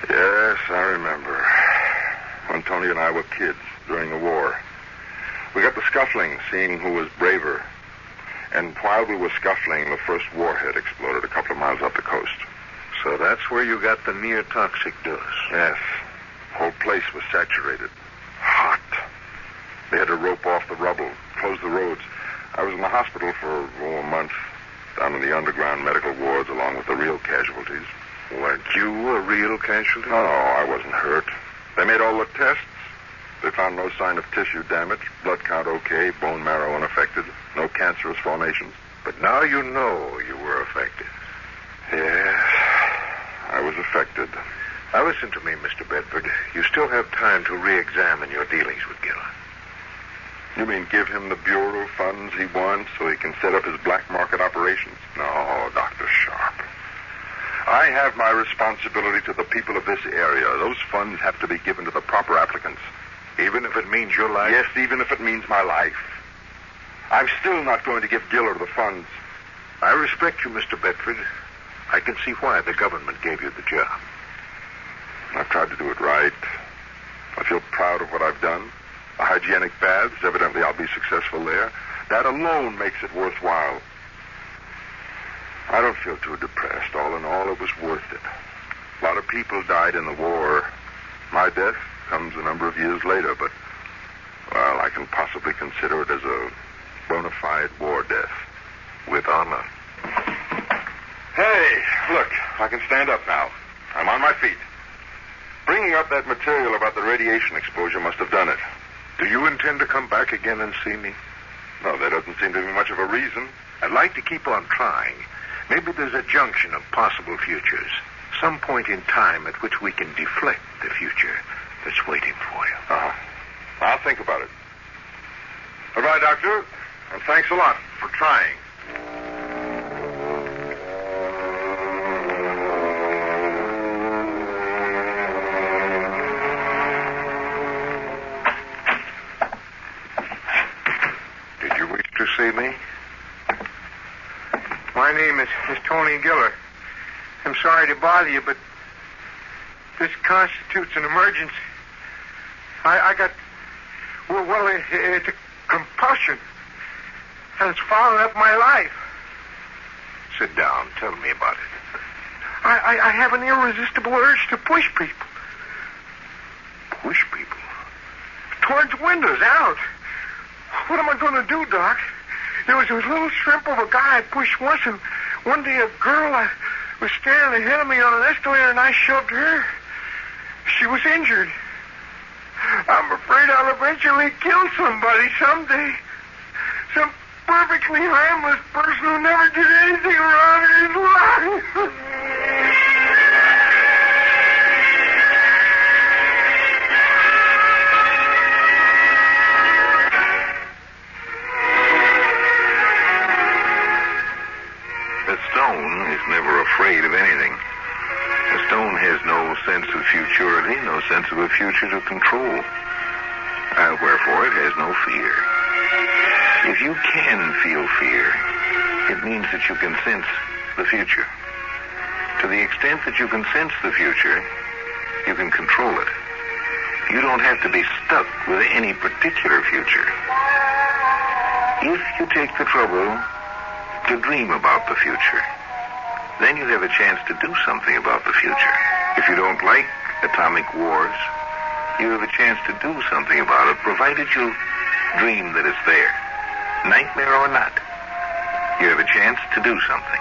Yes, I remember. When Tony and I were kids during the war. We got the scuffling, seeing who was braver. And while we were scuffling, the first warhead exploded a couple of miles up the coast. So that's where you got the near-toxic dose? Yes. The whole place was saturated. Hot. They had to rope off the rubble, close the roads. I was in the hospital for a month, down in the underground medical wards along with the real casualties. Weren't you a real casualty? No, I wasn't hurt. They made all the tests. They found no sign of tissue damage, blood count okay, bone marrow unaffected, no cancerous formations. But now you know you were affected. Yes, I was affected. Now listen to me, Mr. Bedford. You still have time to re-examine your dealings with Giller. You mean give him the bureau funds he wants so he can set up his black market operations? No, Dr. Sharp. I have my responsibility to the people of this area. Those funds have to be given to the proper applicants. Even if it means your life? Yes, even if it means my life. I'm still not going to give Giller the funds. I respect you, Mr. Bedford. I can see why the government gave you the job. I've tried to do it right. I feel proud of what I've done. The hygienic baths, evidently I'll be successful there. That alone makes it worthwhile. I don't feel too depressed. All in all, it was worth it. A lot of people died in the war. My death comes a number of years later, but, well, I can possibly consider it as a bona fide war death. With honor. Hey, look, I can stand up now. I'm on my feet. Bringing up that material about the radiation exposure must have done it. Do you intend to come back again and see me? No, there doesn't seem to be much of a reason. I'd like to keep on trying. Maybe there's a junction of possible futures. Some point in time at which we can deflect the future that's waiting for you. I'll think about it. Goodbye, Doctor. And thanks a lot for trying. Did you wish to see me? My name is Tony Giller. I'm sorry to bother you, but this constitutes an emergency. It's a compulsion, and it's following up my life. Sit down. Tell me about it. I have an irresistible urge to push people. Push people? Towards windows, out. What am I going to do, Doc? There was a little shrimp of a guy I pushed once, and one day a girl was standing ahead of me on an escalator, and I shoved her. She was injured. I'm afraid I'll eventually kill somebody someday. Some perfectly harmless person who never did anything wrong in his life. afraid of anything. A stone has no sense of futurity, no sense of a future to control. Wherefore, it has no fear. If you can feel fear, it means that you can sense the future. To the extent that you can sense the future, you can control it. You don't have to be stuck with any particular future. If you take the trouble to dream about the future, then you have a chance to do something about the future. If you don't like atomic wars, you have a chance to do something about it, provided you dream that it's there. Nightmare or not, you have a chance to do something.